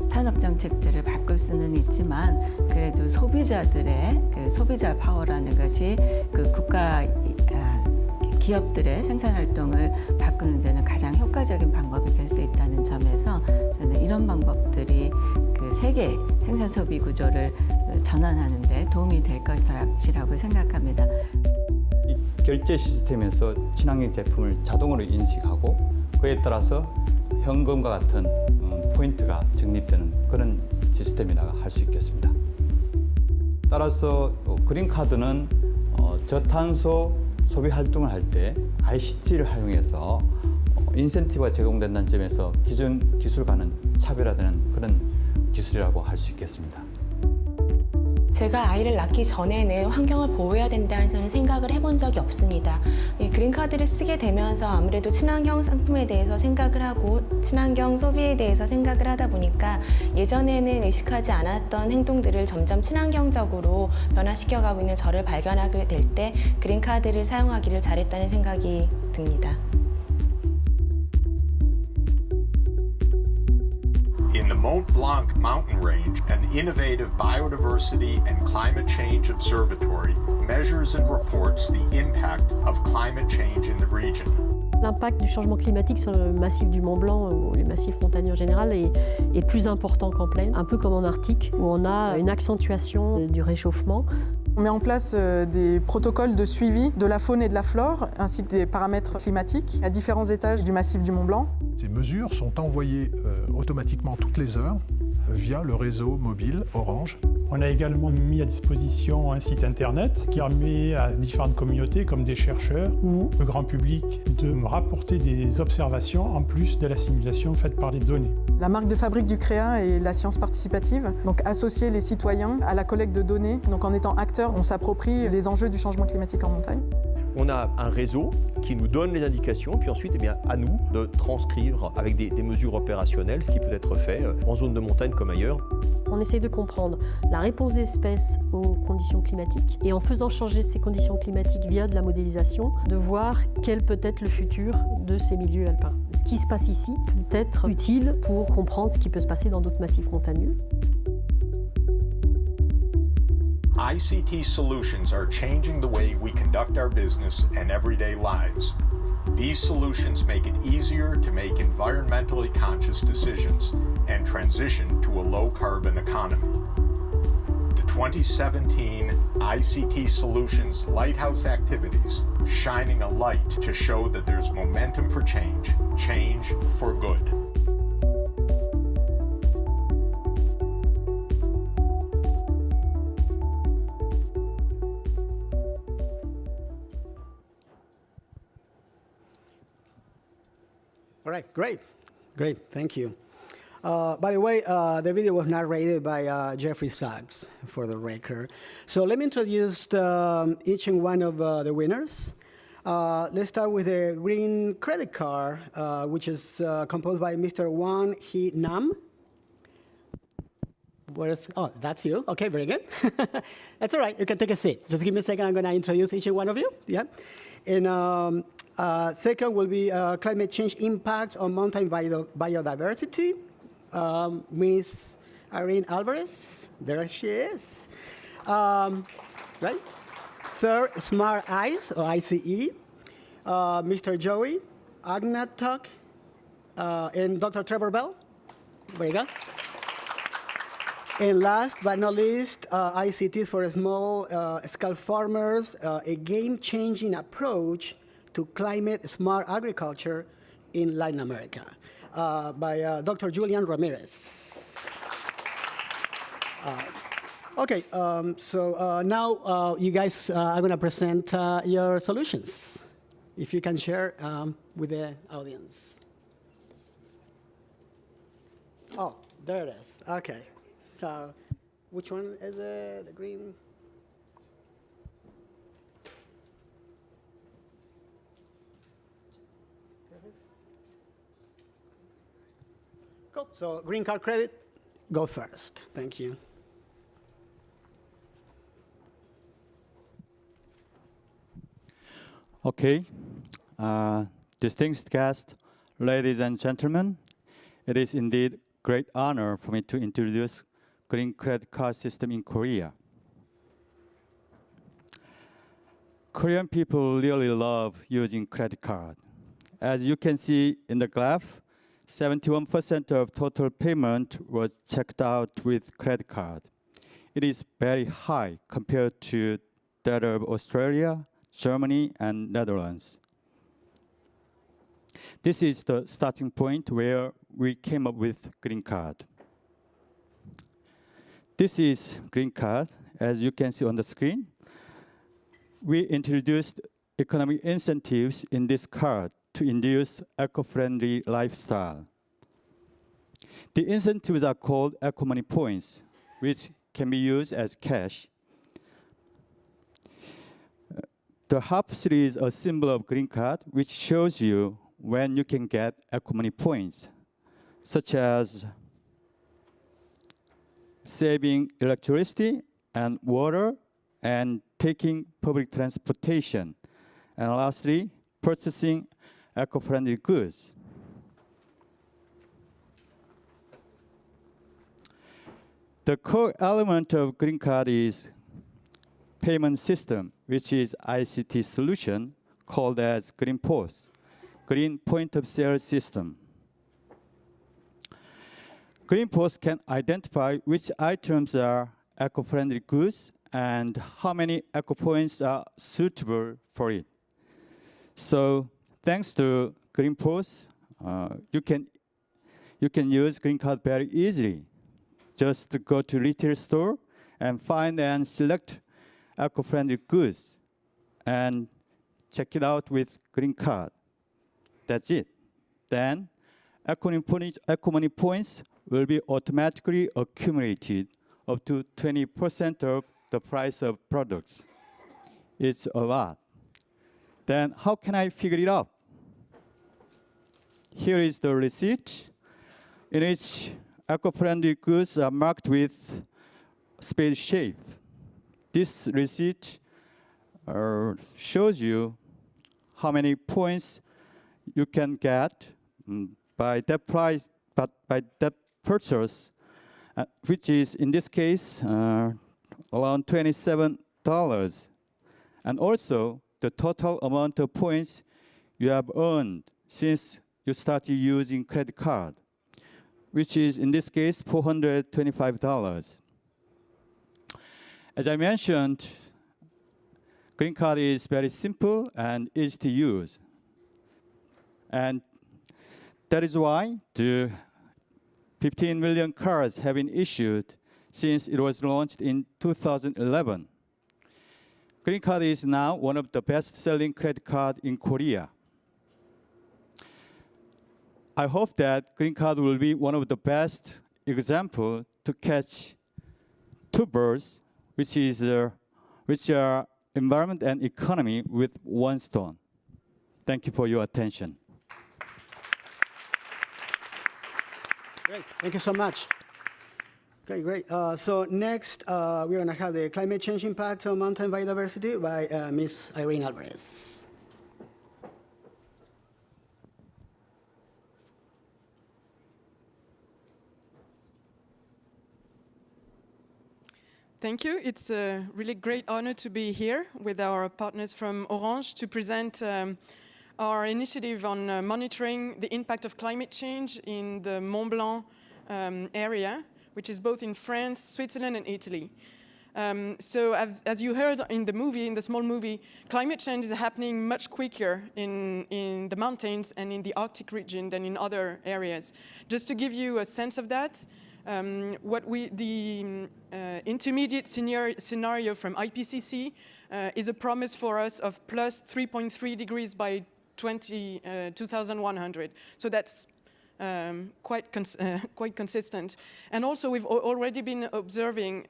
Speaker 12: 산업 정책들을 바꿀 수는 있지만 그래도 소비자들의 그 소비자 파워라는 것이 그 국가 기업들의 생산 활동을 바꾸는 데는 가장 효과적인 방법이 될 수 있다는 점에서 저는 이런 방법들이 그 세계 생산 소비 구조를 전환하는 데 도움이 될 것이라고 생각합니다.
Speaker 13: 이 결제 시스템에서 친환경 제품을 자동으로 인식하고 그에 따라서 현금과 같은 포인트가 적립되는 그런 시스템이라고 할 수 있겠습니다. 따라서 그린카드는 저탄소 소비 활동을 할 때 ICT를 활용해서 인센티브가 제공된다는 점에서 기존 기술과는 차별화되는 그런 기술이라고 할 수 있겠습니다.
Speaker 14: 제가 아이를 낳기 전에는 환경을 보호해야 된다는 저는 생각을 해본 적이 없습니다. 그린카드를 쓰게 되면서 아무래도 친환경 상품에 대해서 생각을 하고 친환경 소비에 대해서 생각을 하다 보니까 예전에는 의식하지 않았던 행동들을 점점 친환경적으로 변화시켜가고 있는 저를 발견하게 될 때 그린카드를 사용하기를 잘했다는 생각이 듭니다.
Speaker 6: In the Mont Blanc mountain range, an innovative biodiversity and climate change observatory measures and reports the impact of climate change in the region.
Speaker 15: L'impact du changement climatique sur le massif du Mont-Blanc ou les massifs montagneux en général est plus important qu'en plaine, un peu comme en Arctique où on a une accentuation du réchauffement.
Speaker 16: On met en place des protocoles de suivi de la faune et de la flore, ainsi que des paramètres climatiques à différents étages du massif du Mont-Blanc.
Speaker 17: Ces mesures sont envoyées automatiquement toutes les heures via le réseau mobile Orange.
Speaker 18: On a également mis à disposition un site internet qui permet à différentes communautés, comme des chercheurs ou le grand public, de rapporter des observations en plus de la simulation faite par les données.
Speaker 16: La marque de fabrique du CREA est la science participative, donc associer les citoyens à la collecte de données. Donc en étant acteurs, on s'approprie les enjeux du changement climatique en montagne.
Speaker 19: On a un réseau qui nous donne les indications, puis ensuite à nous de transcrire avec des mesures opérationnelles ce qui peut être fait en zone de montagne comme ailleurs.
Speaker 15: On essaie de comprendre la réponse des espèces aux conditions climatiques et en faisant changer ces conditions climatiques via de la modélisation, de voir quel peut être le futur de ces milieux alpins. Ce qui se passe ici peut être utile pour comprendre ce qui peut se passer dans d'autres massifs montagneux.
Speaker 6: ICT solutions are changing the way we conduct our business and everyday lives. These solutions make it easier to make environmentally conscious decisions and transition to a low-carbon economy. The 2017 ICT Solutions Lighthouse activities shining a light to show that there's momentum for change, change for good.
Speaker 1: All right, great, thank you. By the way, the video was narrated by Jeffrey Sachs, for the record. So let me introduce each and one of the winners. Let's start with the green credit card, which is composed by Mr. Wang He Nam. Oh, that's you. Okay, very good. That's all right. You can take a seat. Just give me a second. I'm going to introduce each and one of you. Yeah. And second will be climate change impacts on mountain biodiversity. Ms. Irene Alvarez. There she is. Right. Third, Smart Eyes, or ICE. Mr. Joey Agnatok and Dr. Trevor Bell. There you go. And last but not least, ICTs for small-scale farmers, a game-changing approach to climate-smart agriculture in Latin America, by Dr. Julian Ramirez. Okay, so now you guys are going to present your solutions. If you can share with the audience. Oh, there it is. Okay. So, which one is it? The green? Cool. So, green card credit, go first. Thank you.
Speaker 13: Okay. Distinguished guests, ladies and gentlemen, it is indeed great honor for me to introduce green credit card system in Korea. Korean people really love using credit card. As you can see in the graph, 71% of total payment was checked out with credit card. It is very high compared to that of Australia, Germany, and Netherlands. This is the starting point where we came up with green card. This is green card, as you can see on the screen. We introduced economic incentives in this card to induce eco-friendly lifestyle. The incentives are called eco-money points, which can be used as cash. The half series is a symbol of green card, which shows you when you can get eco-money points, such as saving electricity and water and taking public transportation. And lastly, purchasing eco-friendly goods. The core element of green card is payment system, which is ICT solution called as Green POS. green point-of-sale system. Greenpost can identify which items are eco-friendly goods and how many eco points are suitable for it. So thanks to Greenpost, you can use Green Card very easily. Just go to retail store and find and select eco-friendly goods and check it out with Green Card. That's it. Then Eco Money points will be automatically accumulated up to 20% of the price of products. It's a lot. Then how can I figure it out? Here is the receipt. In which eco-friendly goods are marked with spade shape. This receipt shows you how many points you can get by that price, but by that purchase, which is in this case around $27, and also the total amount of points you have earned since you started using credit card, which is in this case $425. As I mentioned, Green Card is very simple and easy to use. And that is why the 15 million cards have been issued since it was launched in 2011. Green Card is now one of the best-selling credit cards in Korea. I hope that Green Card will be one of the best examples to catch two birds, which are environment and economy with one stone. Thank you for your attention.
Speaker 1: Great, thank you so much. Okay, great. So next, we're going to have the climate change impact on mountain biodiversity by Ms. Irene Alvarez.
Speaker 20: Thank you. It's a really great honor to be here with our partners from Orange to present our initiative on monitoring the impact of climate change in the Mumblin area, which is both in France, Switzerland, and Italy. So as you heard in the movie, in the small movie, climate change is happening much quicker in the mountains and in the Arctic region than in other areas. Just to give you a sense of that, the intermediate scenario from IPCC is a promise for us of plus 3.3 degrees by 2100. So that's quite consistent. And also we've already been observing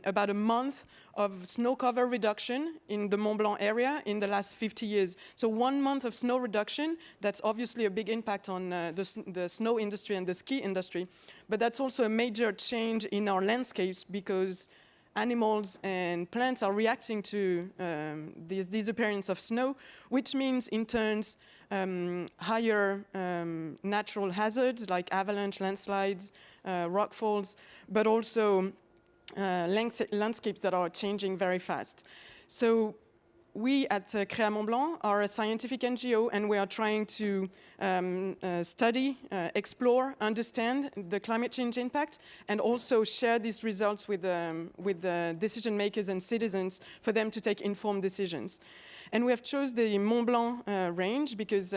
Speaker 20: about a month of snow cover reduction in the Mont Blanc area in the last 50 years. So 1 month of snow reduction, that's obviously a big impact on the snow industry and the ski industry. But that's also a major change in our landscapes because animals and plants are reacting to this disappearance of snow, which means in turn higher natural hazards like avalanche, landslides, rockfalls, but also landscapes that are changing very fast. So we at Créa Mont Blanc are a scientific NGO, and we are trying to study, explore, understand the climate change impact, and also share these results with the decision makers and citizens for them to take informed decisions. And we have chose the Mont Blanc range because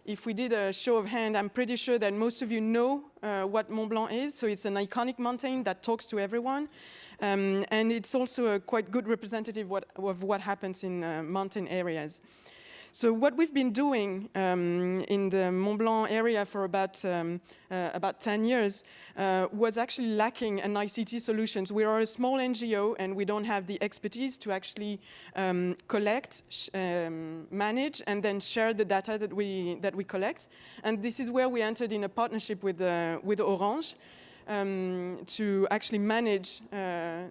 Speaker 20: if we did a show of hand, I'm pretty sure that most of you know what Mont Blanc is. So it's an iconic mountain that talks to everyone. And it's also a quite good representative of what happens in mountain areas. So what we've been doing in the Mont Blanc area for about 10 years was actually lacking an ICT solutions. We are a small NGO and we don't have the expertise to actually collect, manage, and then share the data that we collect. And this is where we entered in a partnership with Orange to actually manage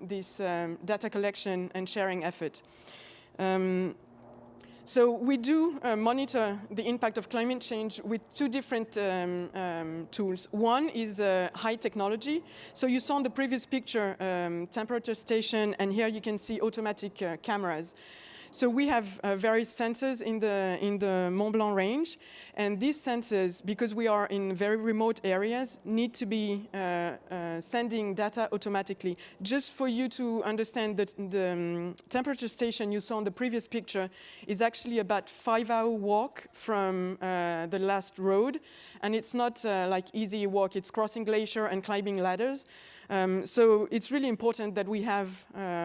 Speaker 20: this data collection and sharing effort. So we do monitor the impact of climate change with two different tools. One is high technology. So you saw in the previous picture temperature station, and here you can see automatic cameras. So we have various sensors in the Mont Blanc range, and these sensors, because we are in very remote areas, need to be sending data automatically. Just for you to understand that the temperature station you saw in the previous picture is actually about 5-hour walk from the last road, and it's not like easy walk, it's crossing glacier and climbing ladders. So it's really important that we have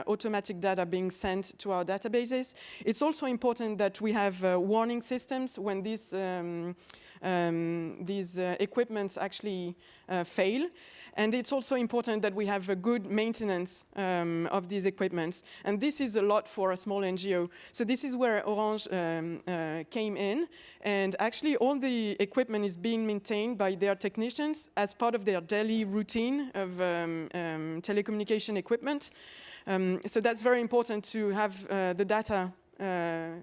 Speaker 20: automatic data being sent to our databases. It's also important that we have warning systems when these equipments actually fail. And it's also important that we have a good maintenance of these equipments. And this is a lot for a small NGO. So this is where Orange came in. And actually all the equipment is being maintained by their technicians as part of their daily routine of telecommunication equipment. So that's very important to have the data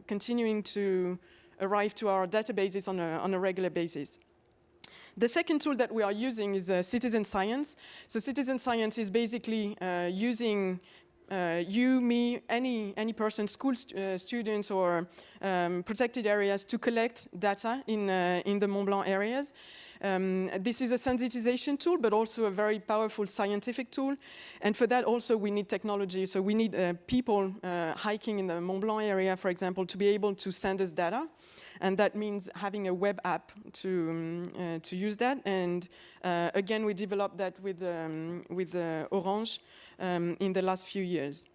Speaker 20: continuing to arrive to our databases on a regular basis. The second tool that we are using is citizen science. So citizen science is basically using you, me, any person, school students or protected areas to collect data in the Mont Blanc areas. This is a sensitization tool, but also a very powerful scientific tool. And for that also we need technology. So we need people hiking in the Mont Blanc area, for example, to be able to send us data. And that means having a web app to use that. And again, we developed that with Orange in the last few years.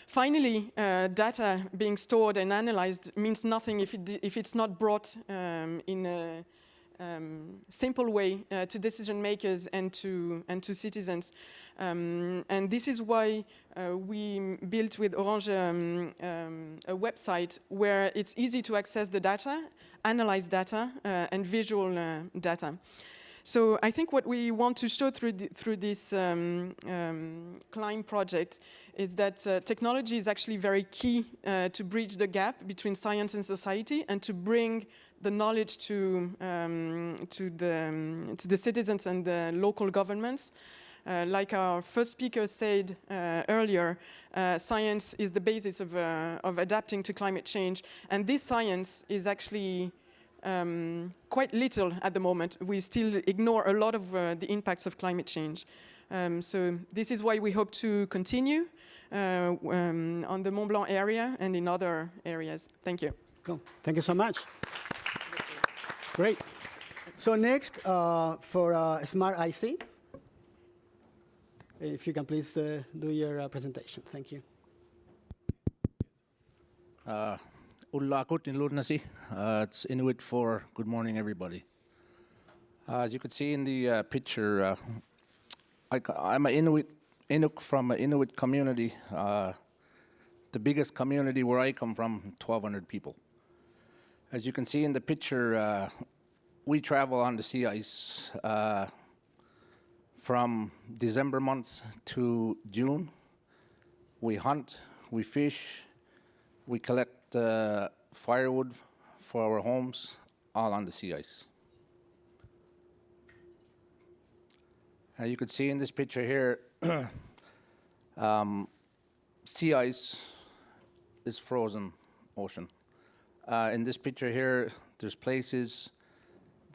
Speaker 20: Finally, data being stored and analyzed means nothing if it's not brought in a simple way to decision makers and to citizens. And this is why we built with Orange a website where it's easy to access the data, analyze data, and visual data. So I think what we want to show through this Climb project is that technology is actually very key to bridge the gap between science and society and to bring the knowledge to the citizens and the local governments. Like our first speaker said earlier, science is the basis of adapting to climate change, and this science is actually quite little at the moment. We still ignore a lot of the impacts of climate change. So this is why we hope to continue on the Mont Blanc area and in other areas. Thank you.
Speaker 1: Cool. Thank you so much. Great. So next, for Smart IC, if you can please do your presentation. Thank you.
Speaker 11: Ullakut in Lurnasi. It's Inuit for good morning, everybody. As you can see in the picture, I'm an Inuk from an Inuit community. The biggest community where I come from, 1,200 people. As you can see in the picture, we travel on the sea ice from December month to June. We hunt, we fish, we collect firewood for our homes, all on the sea ice. You can see in this picture here, sea ice is frozen ocean. In this picture here, there's places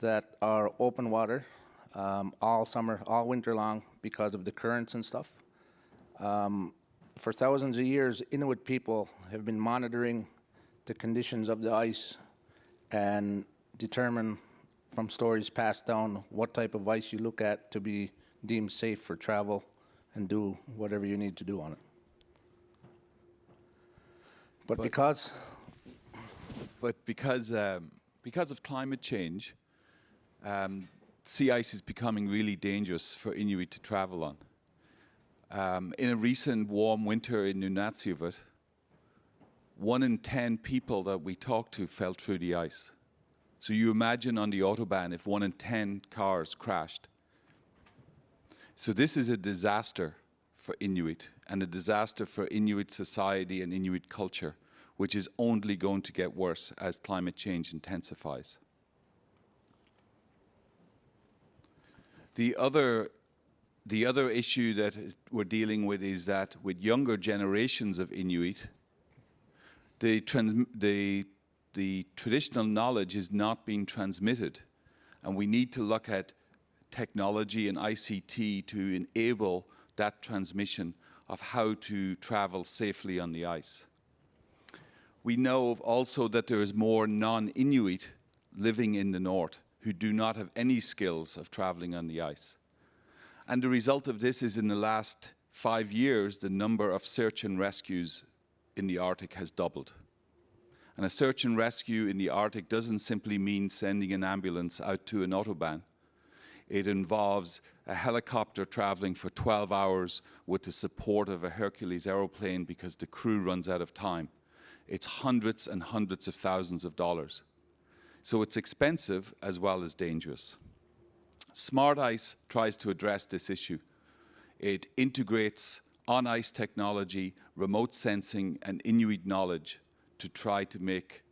Speaker 11: that are open water all summer, all winter long because of the currents and stuff. For thousands of years, Inuit people have been monitoring the conditions of the ice and determine from stories passed down what type of ice you look at to be deemed safe for travel and do whatever you need to do on it. But because
Speaker 9: of climate change, sea ice is becoming really dangerous for Inuit to travel on. In a recent warm winter in Nunatsiavut, 1 in 10 people that we talked to fell through the ice. So you imagine on the Autobahn if 1 in 10 cars crashed. So this is a disaster for Inuit and a disaster for Inuit society and Inuit culture, which is only going to get worse as climate change intensifies. The other issue that we're dealing with is that with younger generations of Inuit, the traditional knowledge is not being transmitted, and we need to look at technology and ICT to enable that transmission of how to travel safely on the ice. We know also that there is more non-Inuit living in the north who do not have any skills of traveling on the ice. And the result of this is in the last 5 years, the number of search and rescues in the Arctic has doubled. And a search and rescue in the Arctic doesn't simply mean sending an ambulance out to an autobahn. It involves a helicopter traveling for 12 hours with the support of a Hercules aeroplane because the crew runs out of time. It's hundreds and hundreds of thousands of dollars. So it's expensive as well as dangerous. Smart Ice tries to address this issue. It integrates on-ice technology, remote sensing, and Inuit knowledge to try to make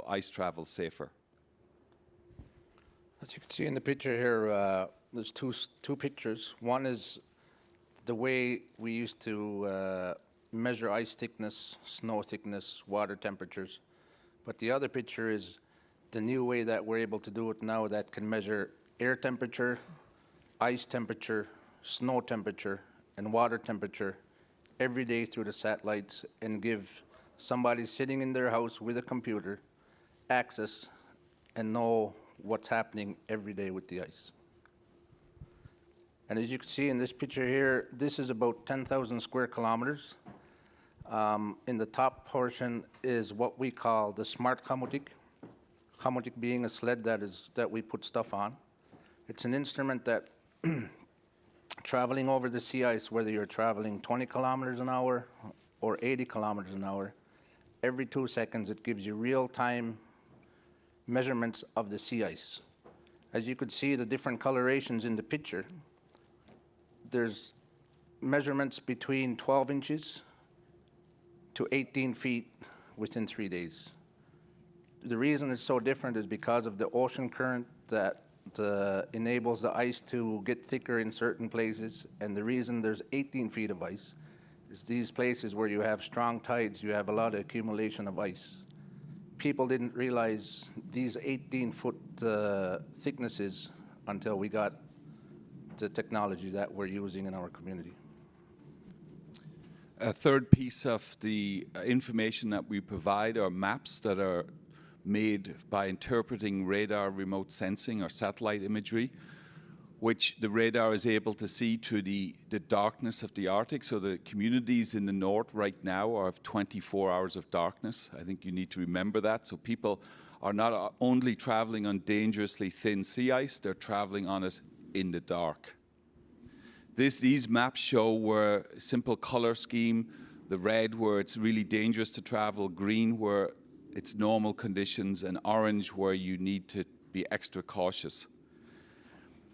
Speaker 9: ice travel safer.
Speaker 11: As you can see in the picture here, there's two pictures. One is the way we used to measure ice thickness, snow thickness, water temperatures. But the other picture is the new way that we're able to do it now that can measure air temperature, ice temperature, snow temperature, and water temperature every day through the satellites and give somebody sitting in their house with a computer access and know what's happening every day with the ice. And as you can see in this picture here, this is about 10,000 square kilometers. In the top portion is what we call the smart Chamutik. Chamutik being a sled that we put stuff on. It's an instrument that traveling over the sea ice, whether you're traveling 20 kilometers an hour or 80 kilometers an hour, every 2 seconds it gives you real-time measurements of the sea ice. As you could see the different colorations in the picture, there's measurements between 12 inches to 18 feet within 3 days. The reason it's so different is because of the ocean current that enables the ice to get thicker in certain places, and the reason there's 18 feet of ice is these places where you have strong tides, you have a lot of accumulation of ice. People didn't realize these 18-foot thicknesses until we got the technology that we're using in our community.
Speaker 9: A third piece of the information that we provide are maps that are made by interpreting radar remote sensing or satellite imagery, which the radar is able to see through the darkness of the Arctic. So the communities in the north right now have 24 hours of darkness. I think you need to remember that. So people are not only traveling on dangerously thin sea ice, they're traveling on it in the dark. These maps show where simple color scheme, the red where it's really dangerous to travel, green where it's normal conditions, and orange where you need to be extra cautious.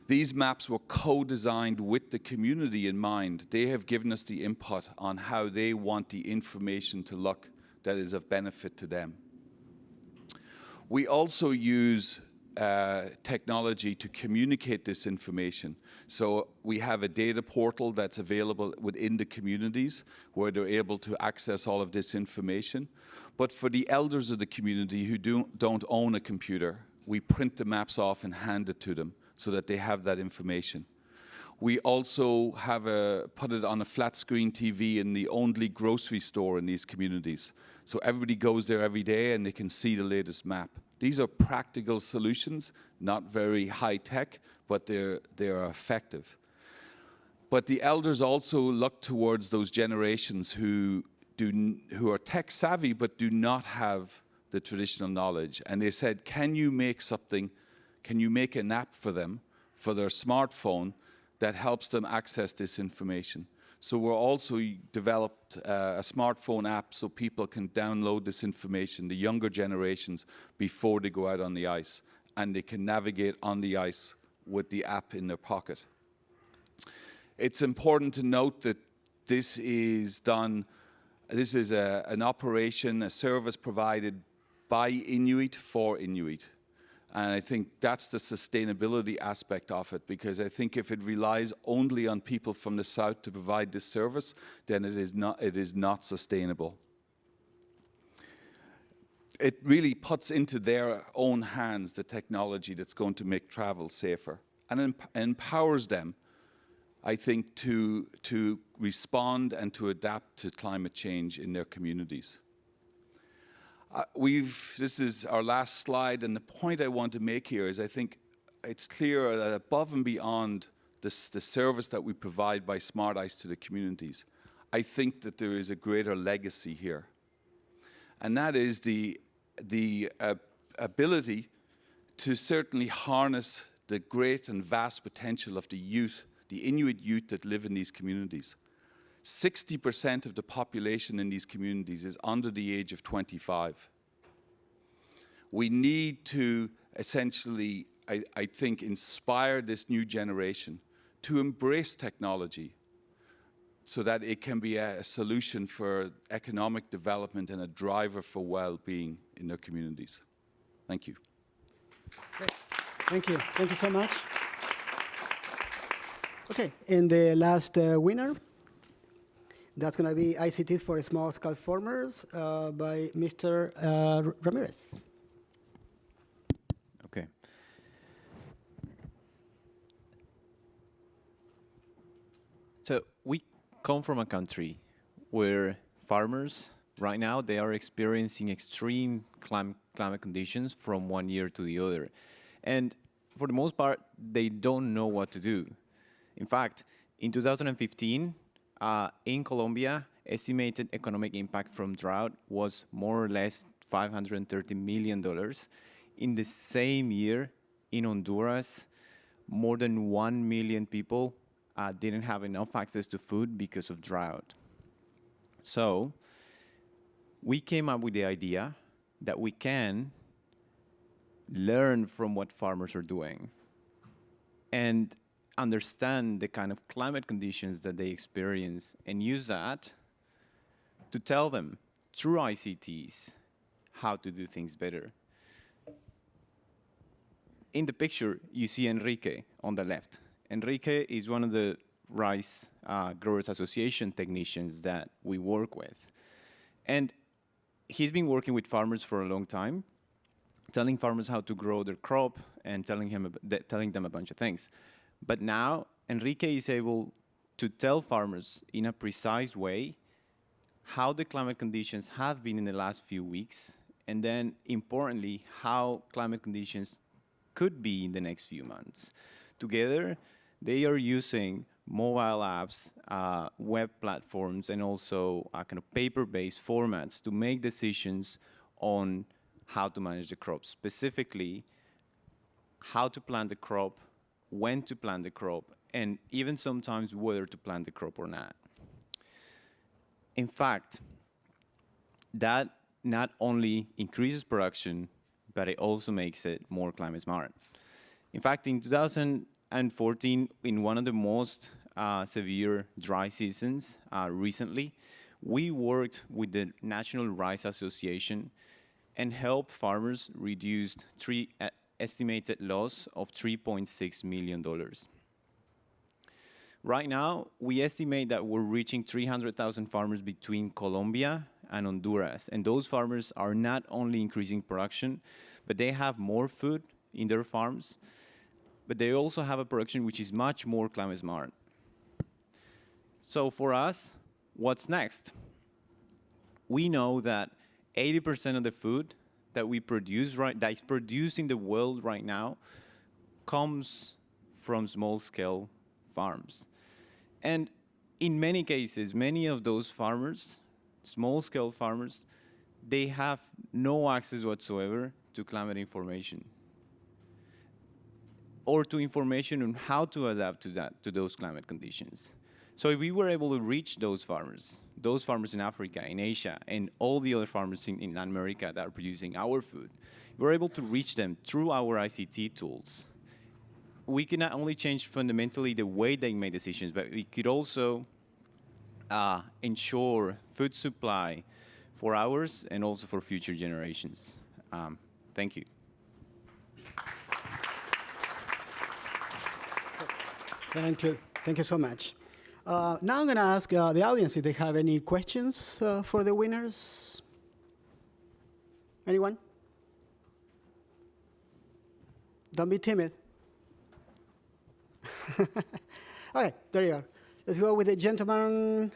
Speaker 9: These maps were co-designed with the community in mind. They have given us the input on how they want the information to look that is of benefit to them. We also use technology to communicate this information. So we have a data portal that's available within the communities where they're able to access all of this information. But for the elders of the community who don't own a computer, we print the maps off and hand it to them so that they have that information. We also have put it on a flat screen TV in the only grocery store in these communities. So everybody goes there every day and they can see the latest map. These are practical solutions, not very high tech, but they are effective. But the elders also look towards those generations who are tech savvy but do not have the traditional knowledge. And they said, can you make an app for them, for their smartphone, that helps them access this information? So we're also developed a smartphone app so people can download this information, the younger generations, before they go out on the ice. And they can navigate on the ice with the app in their pocket. It's important to note that this is an operation, a service provided by Inuit for Inuit. And I think that's the sustainability aspect of it, because I think if it relies only on people from the south to provide this service, then it is not sustainable. it really puts into their own hands the technology that's going to make travel safer and empowers them, I think, to respond and to adapt to climate change in their communities. This is our last slide, and the point I want to make here is I think it's clear that above and beyond the service that we provide by Smart Ice to the communities, I think that there is a greater legacy here. And that is the ability to certainly harness the great and vast potential of the youth, the Inuit youth that live in these communities. 60% of the population in these communities is under the age of 25. We need to essentially, I think, inspire this new generation to embrace technology so that it can be a solution for economic development and a driver for well-being in their communities. Thank you.
Speaker 1: Great. Thank you. Thank you so much. Okay, and the last winner, that's going to be ICTs for small-scale farmers by Mr. Ramirez.
Speaker 21: Okay. So we come from a country where farmers, right now, they are experiencing extreme climate conditions from one year to the other. And for the most part, they don't know what to do. In fact, in 2015, in Colombia, estimated economic impact from drought was more or less $530 million. In the same year, in Honduras, more than 1 million people didn't have enough access to food because of drought. So we came up with the idea that we can learn from what farmers are doing and understand the kind of climate conditions that they experience and use that to tell them through ICTs how to do things better. In the picture, you see Enrique on the left. Enrique is one of the Rice Growers Association technicians that we work with. And he's been working with farmers for a long time, telling farmers how to grow their crop and telling them a bunch of things. But now, Enrique is able to tell farmers in a precise way how the climate conditions have been in the last few weeks, and then, importantly, how climate conditions could be in the next few months. Together, they are using mobile apps, web platforms, and also kind of paper-based formats to make decisions on how to manage the crop, specifically how to plant the crop, when to plant the crop, and even sometimes whether to plant the crop or not. In fact, that not only increases production, but it also makes it more climate smart. In fact, in 2014, in one of the most severe dry seasons recently, we worked with the National Rice Association and helped farmers reduce estimated loss of $3.6 million. Right now, we estimate that we're reaching 300,000 farmers between Colombia and Honduras. And those farmers are not only increasing production, but they have more food in their farms, but they also have a production which is much more climate smart. So for us, what's next? We know that 80% of the food that we produce, that is produced in the world right now, comes from small-scale farms. And in many cases, many of those farmers, small-scale farmers, they have no access whatsoever to climate information or to information on how to adapt to those climate conditions. So if we were able to reach those farmers in Africa, in Asia, and all the other farmers in Latin America that are producing our food, we're able to reach them through our ICT tools. We can not only change fundamentally the way they make decisions, but we could also ensure food supply for ours and also for future generations. Thank you.
Speaker 1: Thank you. Thank you so much. Now I'm going to ask the audience if they have any questions for the winners. Anyone? Don't be timid. Okay, there you are. Let's go with the gentleman.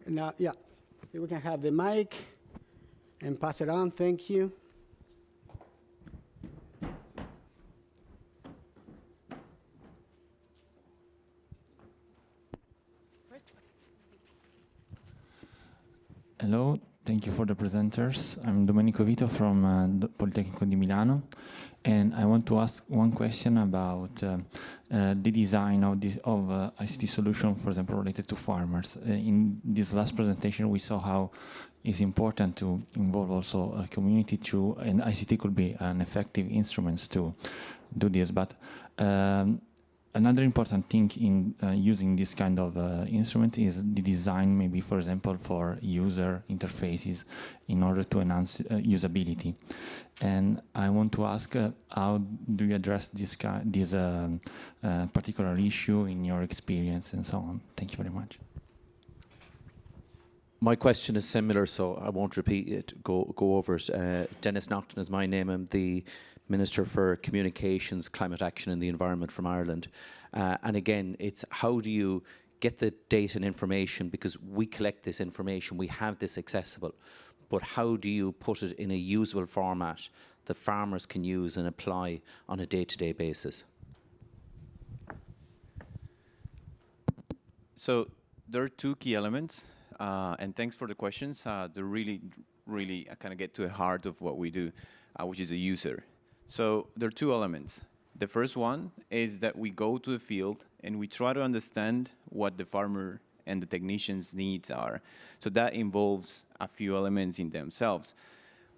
Speaker 1: Now, yeah, we can have the mic and pass it on. Thank you.
Speaker 3: Hello, thank you for the presenters. I'm Domenico Vito from Politecnico di Milano, and I want to ask one question about the design of ICT solution, for example, related to farmers. In this last presentation, we saw how it's important to involve also a community through, and ICT could be an effective instrument to do this, but another important thing in using this kind of instrument is the design, maybe, for example, for user interfaces in order to enhance usability. And I want to ask, how do you address this particular issue in your experience and so on? Thank you very much.
Speaker 22: My question is similar, so I won't repeat it, go over it. Dennis Naughton is my name. I'm the Minister for Communications, Climate Action and the Environment from Ireland. And again, it's how do you get the data and information, because we collect this information, we have this accessible, but how do you put it in a usable format that farmers can use and apply on a day-to-day basis?
Speaker 21: So there are two key elements, and thanks for the questions. They really kind of get to the heart of what we do, which is the user. So there are two elements. The first one is that we go to the field and we try to understand what the farmer and the technician's needs are. So that involves a few elements in themselves.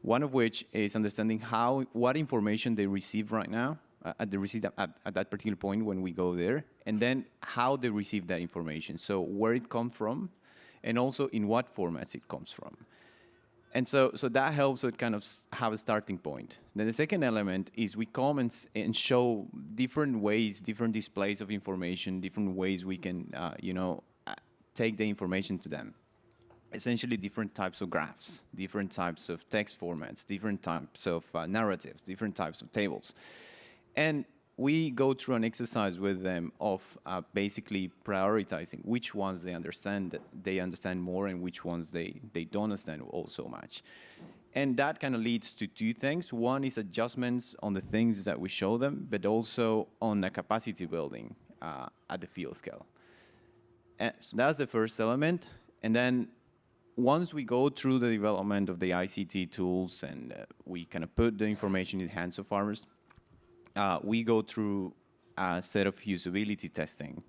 Speaker 21: One of which is understanding what information they receive right now at that particular point when we go there, and then how they receive that information. So where it comes from, and also in what formats it comes from. And so that helps us kind of have a starting point. Then the second element is we come and show different ways, different displays of information, different ways we can, take the information to them. Essentially different types of graphs, different types of text formats, different types of narratives, different types of tables. And we go through an exercise with them of basically prioritizing which ones they understand more and which ones they don't understand all so much. And that kind of leads to two things. One is adjustments on the things that we show them, but also on the capacity building at the field scale. And so that's the first element. And then once we go through the development of the ICT tools and we kind of put the information in the hands of farmers, we go through a set of usability testing.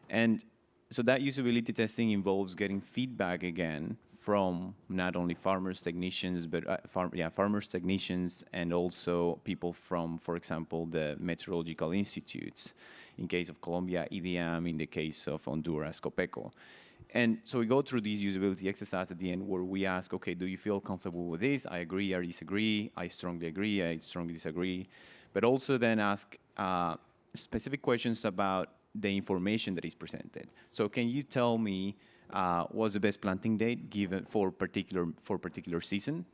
Speaker 21: And so that usability testing involves getting feedback again from not only farmers, technicians, but farmers, technicians, and also people from, for example, the meteorological institutes. In case of Colombia, IDIAM, in the case of Honduras, COPECO. And so we go through these usability exercises at the end where we ask, okay, do you feel comfortable with this? I agree, I disagree, I strongly agree, I strongly disagree. But also then ask specific questions about the information that is presented. So can you tell me what's the best planting date given for particular season?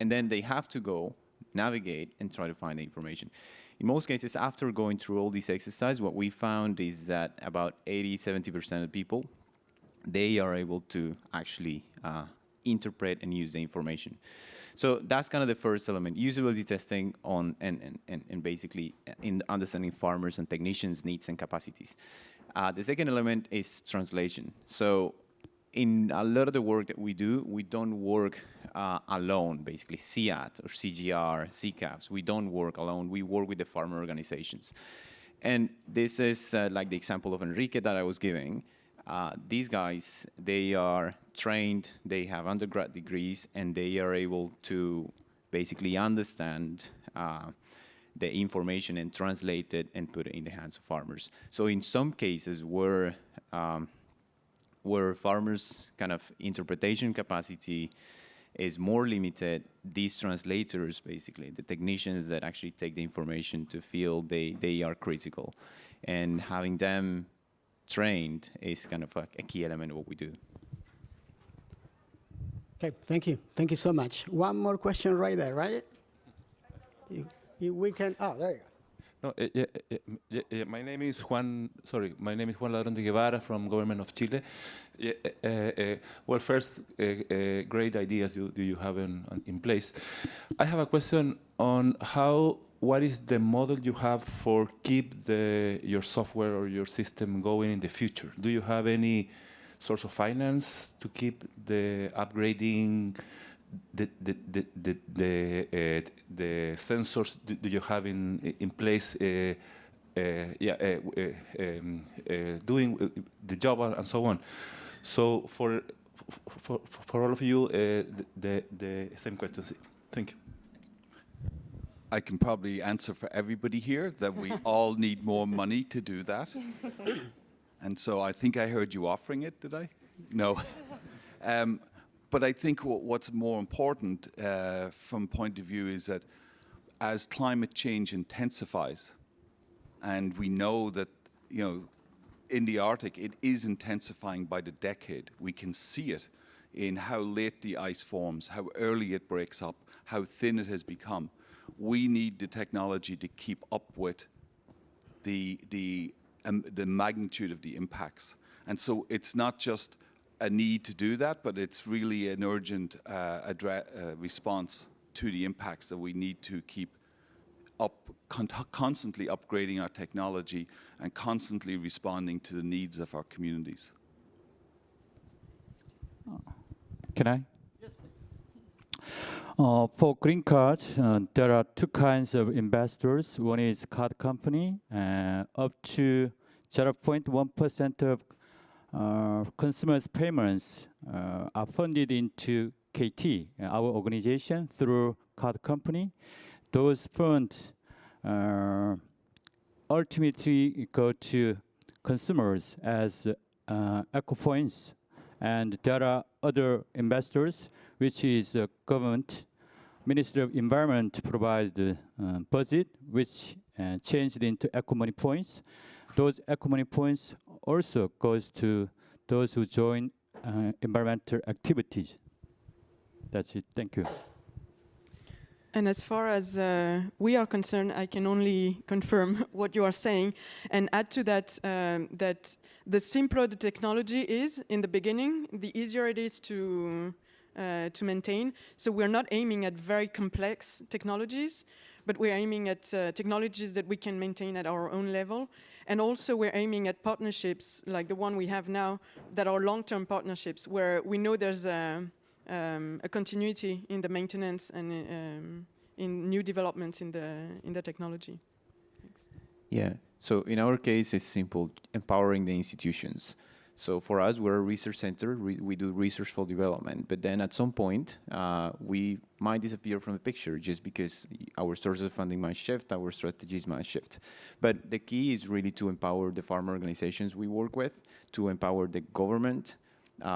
Speaker 21: And then they have to go navigate and try to find the information. In most cases, after going through all these exercises, what we found is that about 80–70% of people, they are able to actually interpret and use the information. So that's kind of the first element, usability testing on and basically in understanding farmers and technicians' needs and capacities. The second element is translation. So in a lot of the work that we do, we don't work alone, basically CIAT or CGR, CCAPs. We don't work alone. We work with the farmer organizations. And this is like the example of Enrique that I was giving. These guys, they are trained, they have undergrad degrees, and they are able to basically understand the information and translate it and put it in the hands of farmers. So in some cases where farmers' kind of interpretation capacity is more limited, these translators, basically, the technicians that actually take the information to field, they are critical. And having them trained is kind of a key element of what we do.
Speaker 1: Okay, thank you. Thank you so much. One more question right there, right? We can, oh, there you go.
Speaker 4: No, my name is Juan. Sorry, my name is Juan Ladrón de Guevara from Government of Chile. Well, first, great ideas you have in place. I have a question on what is the model you have for keep your software or your system going in the future? Do you have any source of finance to keep the upgrading? The sensors do you have in place doing the job and so on? So for all of you, the same question. Thank you.
Speaker 9: I can probably answer for everybody here that we all need more money to do that. And so I think I heard you offering it, did I? No. But I think what's more important from point of view is that as climate change intensifies, and we know that, in the Arctic, it is intensifying by the decade. We can see it in how late the ice forms, how early it breaks up, how thin it has become. We need the technology to keep up with the magnitude of the impacts. And so it's not just a need to do that, but it's really an urgent response to the impacts that we need to keep up, constantly upgrading our technology and constantly responding to the needs of our communities.
Speaker 13: Can I? Yes, please. For green card, there are two kinds of investors. One is card company, up to 0.1% of consumers' payments are funded into KT, our organization, through card company. Those funds ultimately go to consumers as eco-points. And there are other investors, which is government. Ministry of Environment provides the budget, which changed into eco-money points. Those eco-money points also goes to those who join environmental activities. That's it. Thank you.
Speaker 20: And as far as we are concerned, I can only confirm what you are saying and add to that that the simpler the technology is in the beginning, the easier it is to maintain. So we're not aiming at very complex technologies, but we're aiming at technologies that we can maintain at our own level. And also we're aiming at partnerships like the one we have now that are long-term partnerships where we know there's a continuity in the maintenance and in new developments in the technology. Thanks.
Speaker 21: Yeah, so in our case, it's simple, empowering the institutions. So for us, we're a research center, we do research for development, but then at some point, we might disappear from the picture just because our sources of funding might shift, our strategies might shift. But the key is really to empower the farmer organizations we work with, to empower the government,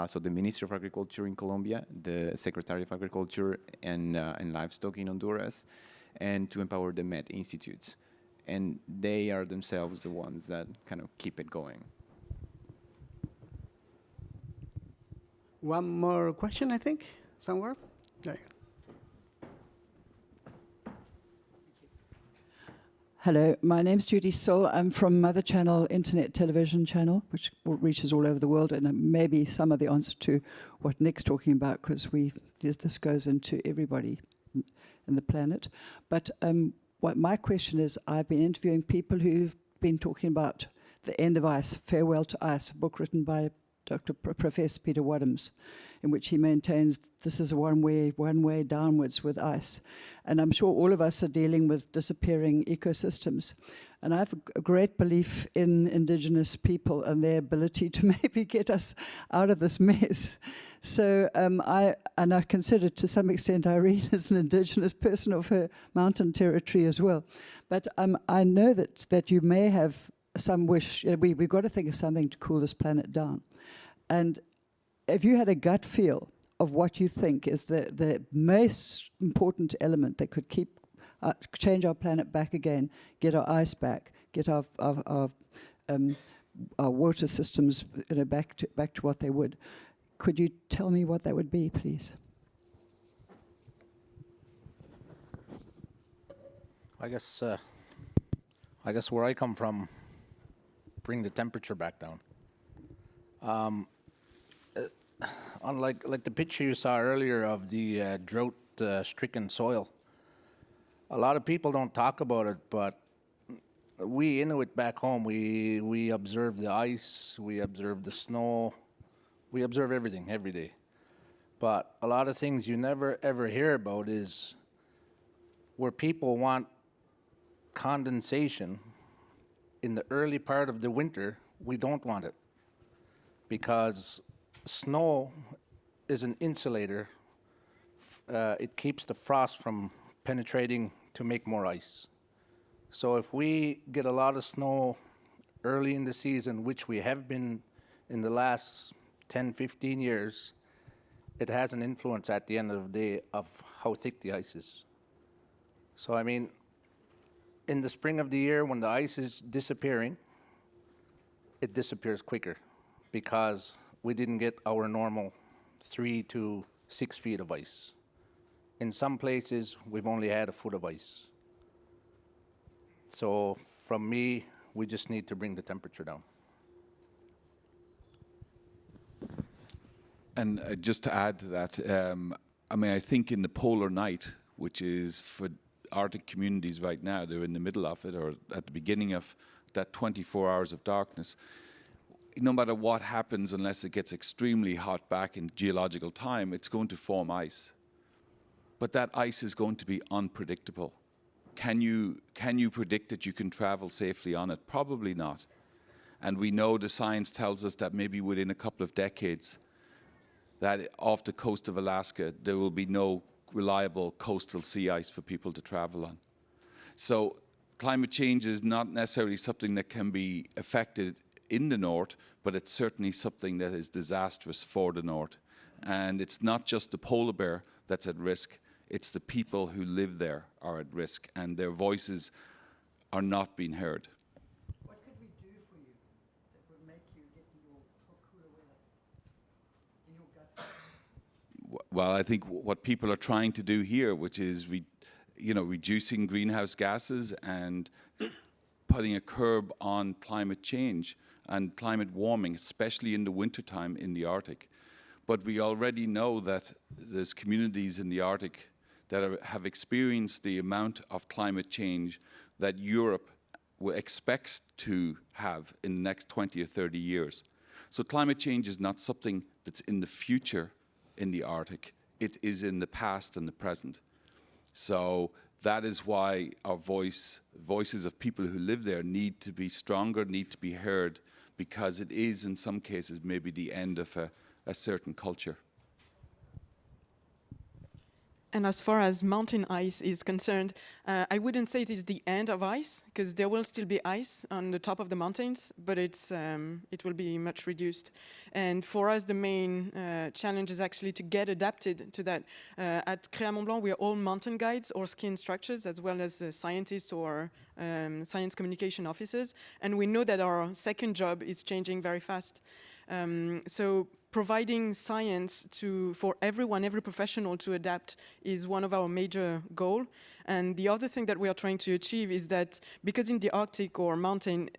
Speaker 21: so the Ministry of Agriculture in Colombia, the Secretary of Agriculture and Livestock in Honduras, and to empower the Met Institutes. And they are themselves the ones that kind of keep it going.
Speaker 1: One more question, I think, somewhere. There you go.
Speaker 5: Hello, my name's Judy Sull. I'm from Mother Channel Internet Television Channel, which reaches all over the world, and maybe some of the answer to what Nick's talking about, because this goes into everybody in the planet. But what my question is, I've been interviewing people who've been talking about the end of ice, Farewell to Ice, a book written by Professor Peter Wadhams, in which he maintains this is a one way downwards with ice. And I'm sure all of us are dealing with disappearing ecosystems. And I have a great belief in indigenous people and their ability to maybe get us out of this mess. So I consider to some extent Irene as an indigenous person of her mountain territory as well. But I know that you may have some wish. We've got to think of something to cool this planet down. And if you had a gut feel of what you think is the most important element that could change our planet back again, get our ice back, get our water systems back to what they would, could you tell me what that would be, please?
Speaker 11: I guess where I come from, bring the temperature back down. Unlike like the picture you saw earlier of the drought-stricken soil, a lot of people don't talk about it, but we Inuit back home, we observe the ice, we observe the snow, we observe everything every day. But a lot of things you never ever hear about is where people want condensation in the early part of the winter, we don't want it because snow is an insulator. It keeps the frost from penetrating to make more ice. So if we get a lot of snow early in the season, which we have been in the last 10, 15 years, it has an influence at the end of the day of how thick the ice is. So I mean, in the spring of the year when the ice is disappearing, it disappears quicker because we didn't get our normal 3 to 6 feet of ice. In some places, we've only had a foot of ice. So from me, we just need to bring the temperature down.
Speaker 9: And just to add to that, I mean, I think in the polar night, which is for Arctic communities right now, they're in the middle of it or at the beginning of that 24 hours of darkness. No matter what happens, unless it gets extremely hot back in geological time, it's going to form ice. But that ice is going to be unpredictable. Can you predict that you can travel safely on it? Probably not. And we know the science tells us that maybe within a couple of decades, that off the coast of Alaska, there will be no reliable coastal sea ice for people to travel on. So climate change is not necessarily something that can be affected in the north, but it's certainly something that is disastrous for the north. And it's not just the polar bear that's at risk, it's the people who live there are at risk, and their voices are not being heard.
Speaker 5: What could we do for you that would make you get your cooler weather in your gut?
Speaker 9: Well, I think what people are trying to do here, which is reducing greenhouse gases and putting a curb on climate change and climate warming, especially in the wintertime in the Arctic. But we already know that there's communities in the Arctic that have experienced the amount of climate change that Europe expects to have in the next 20 or 30 years. So climate change is not something that's in the future in the Arctic. It is in the past and the present. So that is why our voices of people who live there need to be stronger, need to be heard, because it is in some cases maybe the end of a certain culture.
Speaker 20: And as far as mountain ice is concerned, I wouldn't say it is the end of ice, because there will still be ice on the top of the mountains, but it will be much reduced. And for us, the main challenge is actually to get adapted to that. At Créa Mont-Blanc, we are all mountain guides or ski instructors, as well as scientists or science communication officers. And we know that our second job is changing very fast. So providing science for everyone, every professional to adapt is one of our major goals. And the other thing that we are trying to achieve is that because in the Arctic or mountain,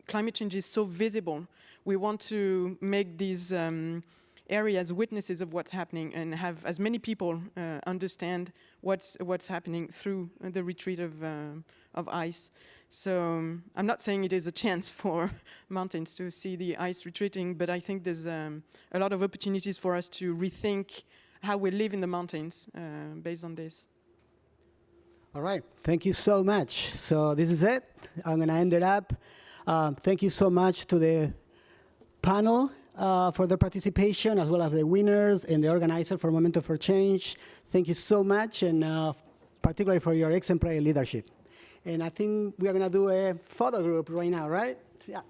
Speaker 20: climate change is so visible, we want to make these areas witnesses of what's happening and have as many people understand what's happening through the retreat of ice. So I'm not saying it is a chance for mountains to see the ice retreating, but I think there's a lot of opportunities for us to rethink how we live in the mountains based on this.
Speaker 1: All right, thank you so much. So this is it. I'm going to end it up. Thank you so much to the panel for their participation, as well as the winners and the organizer for Momentum for Change. Thank you so much, and particularly for your exemplary leadership. And I think we are going to do a photo group right now, right? Yeah.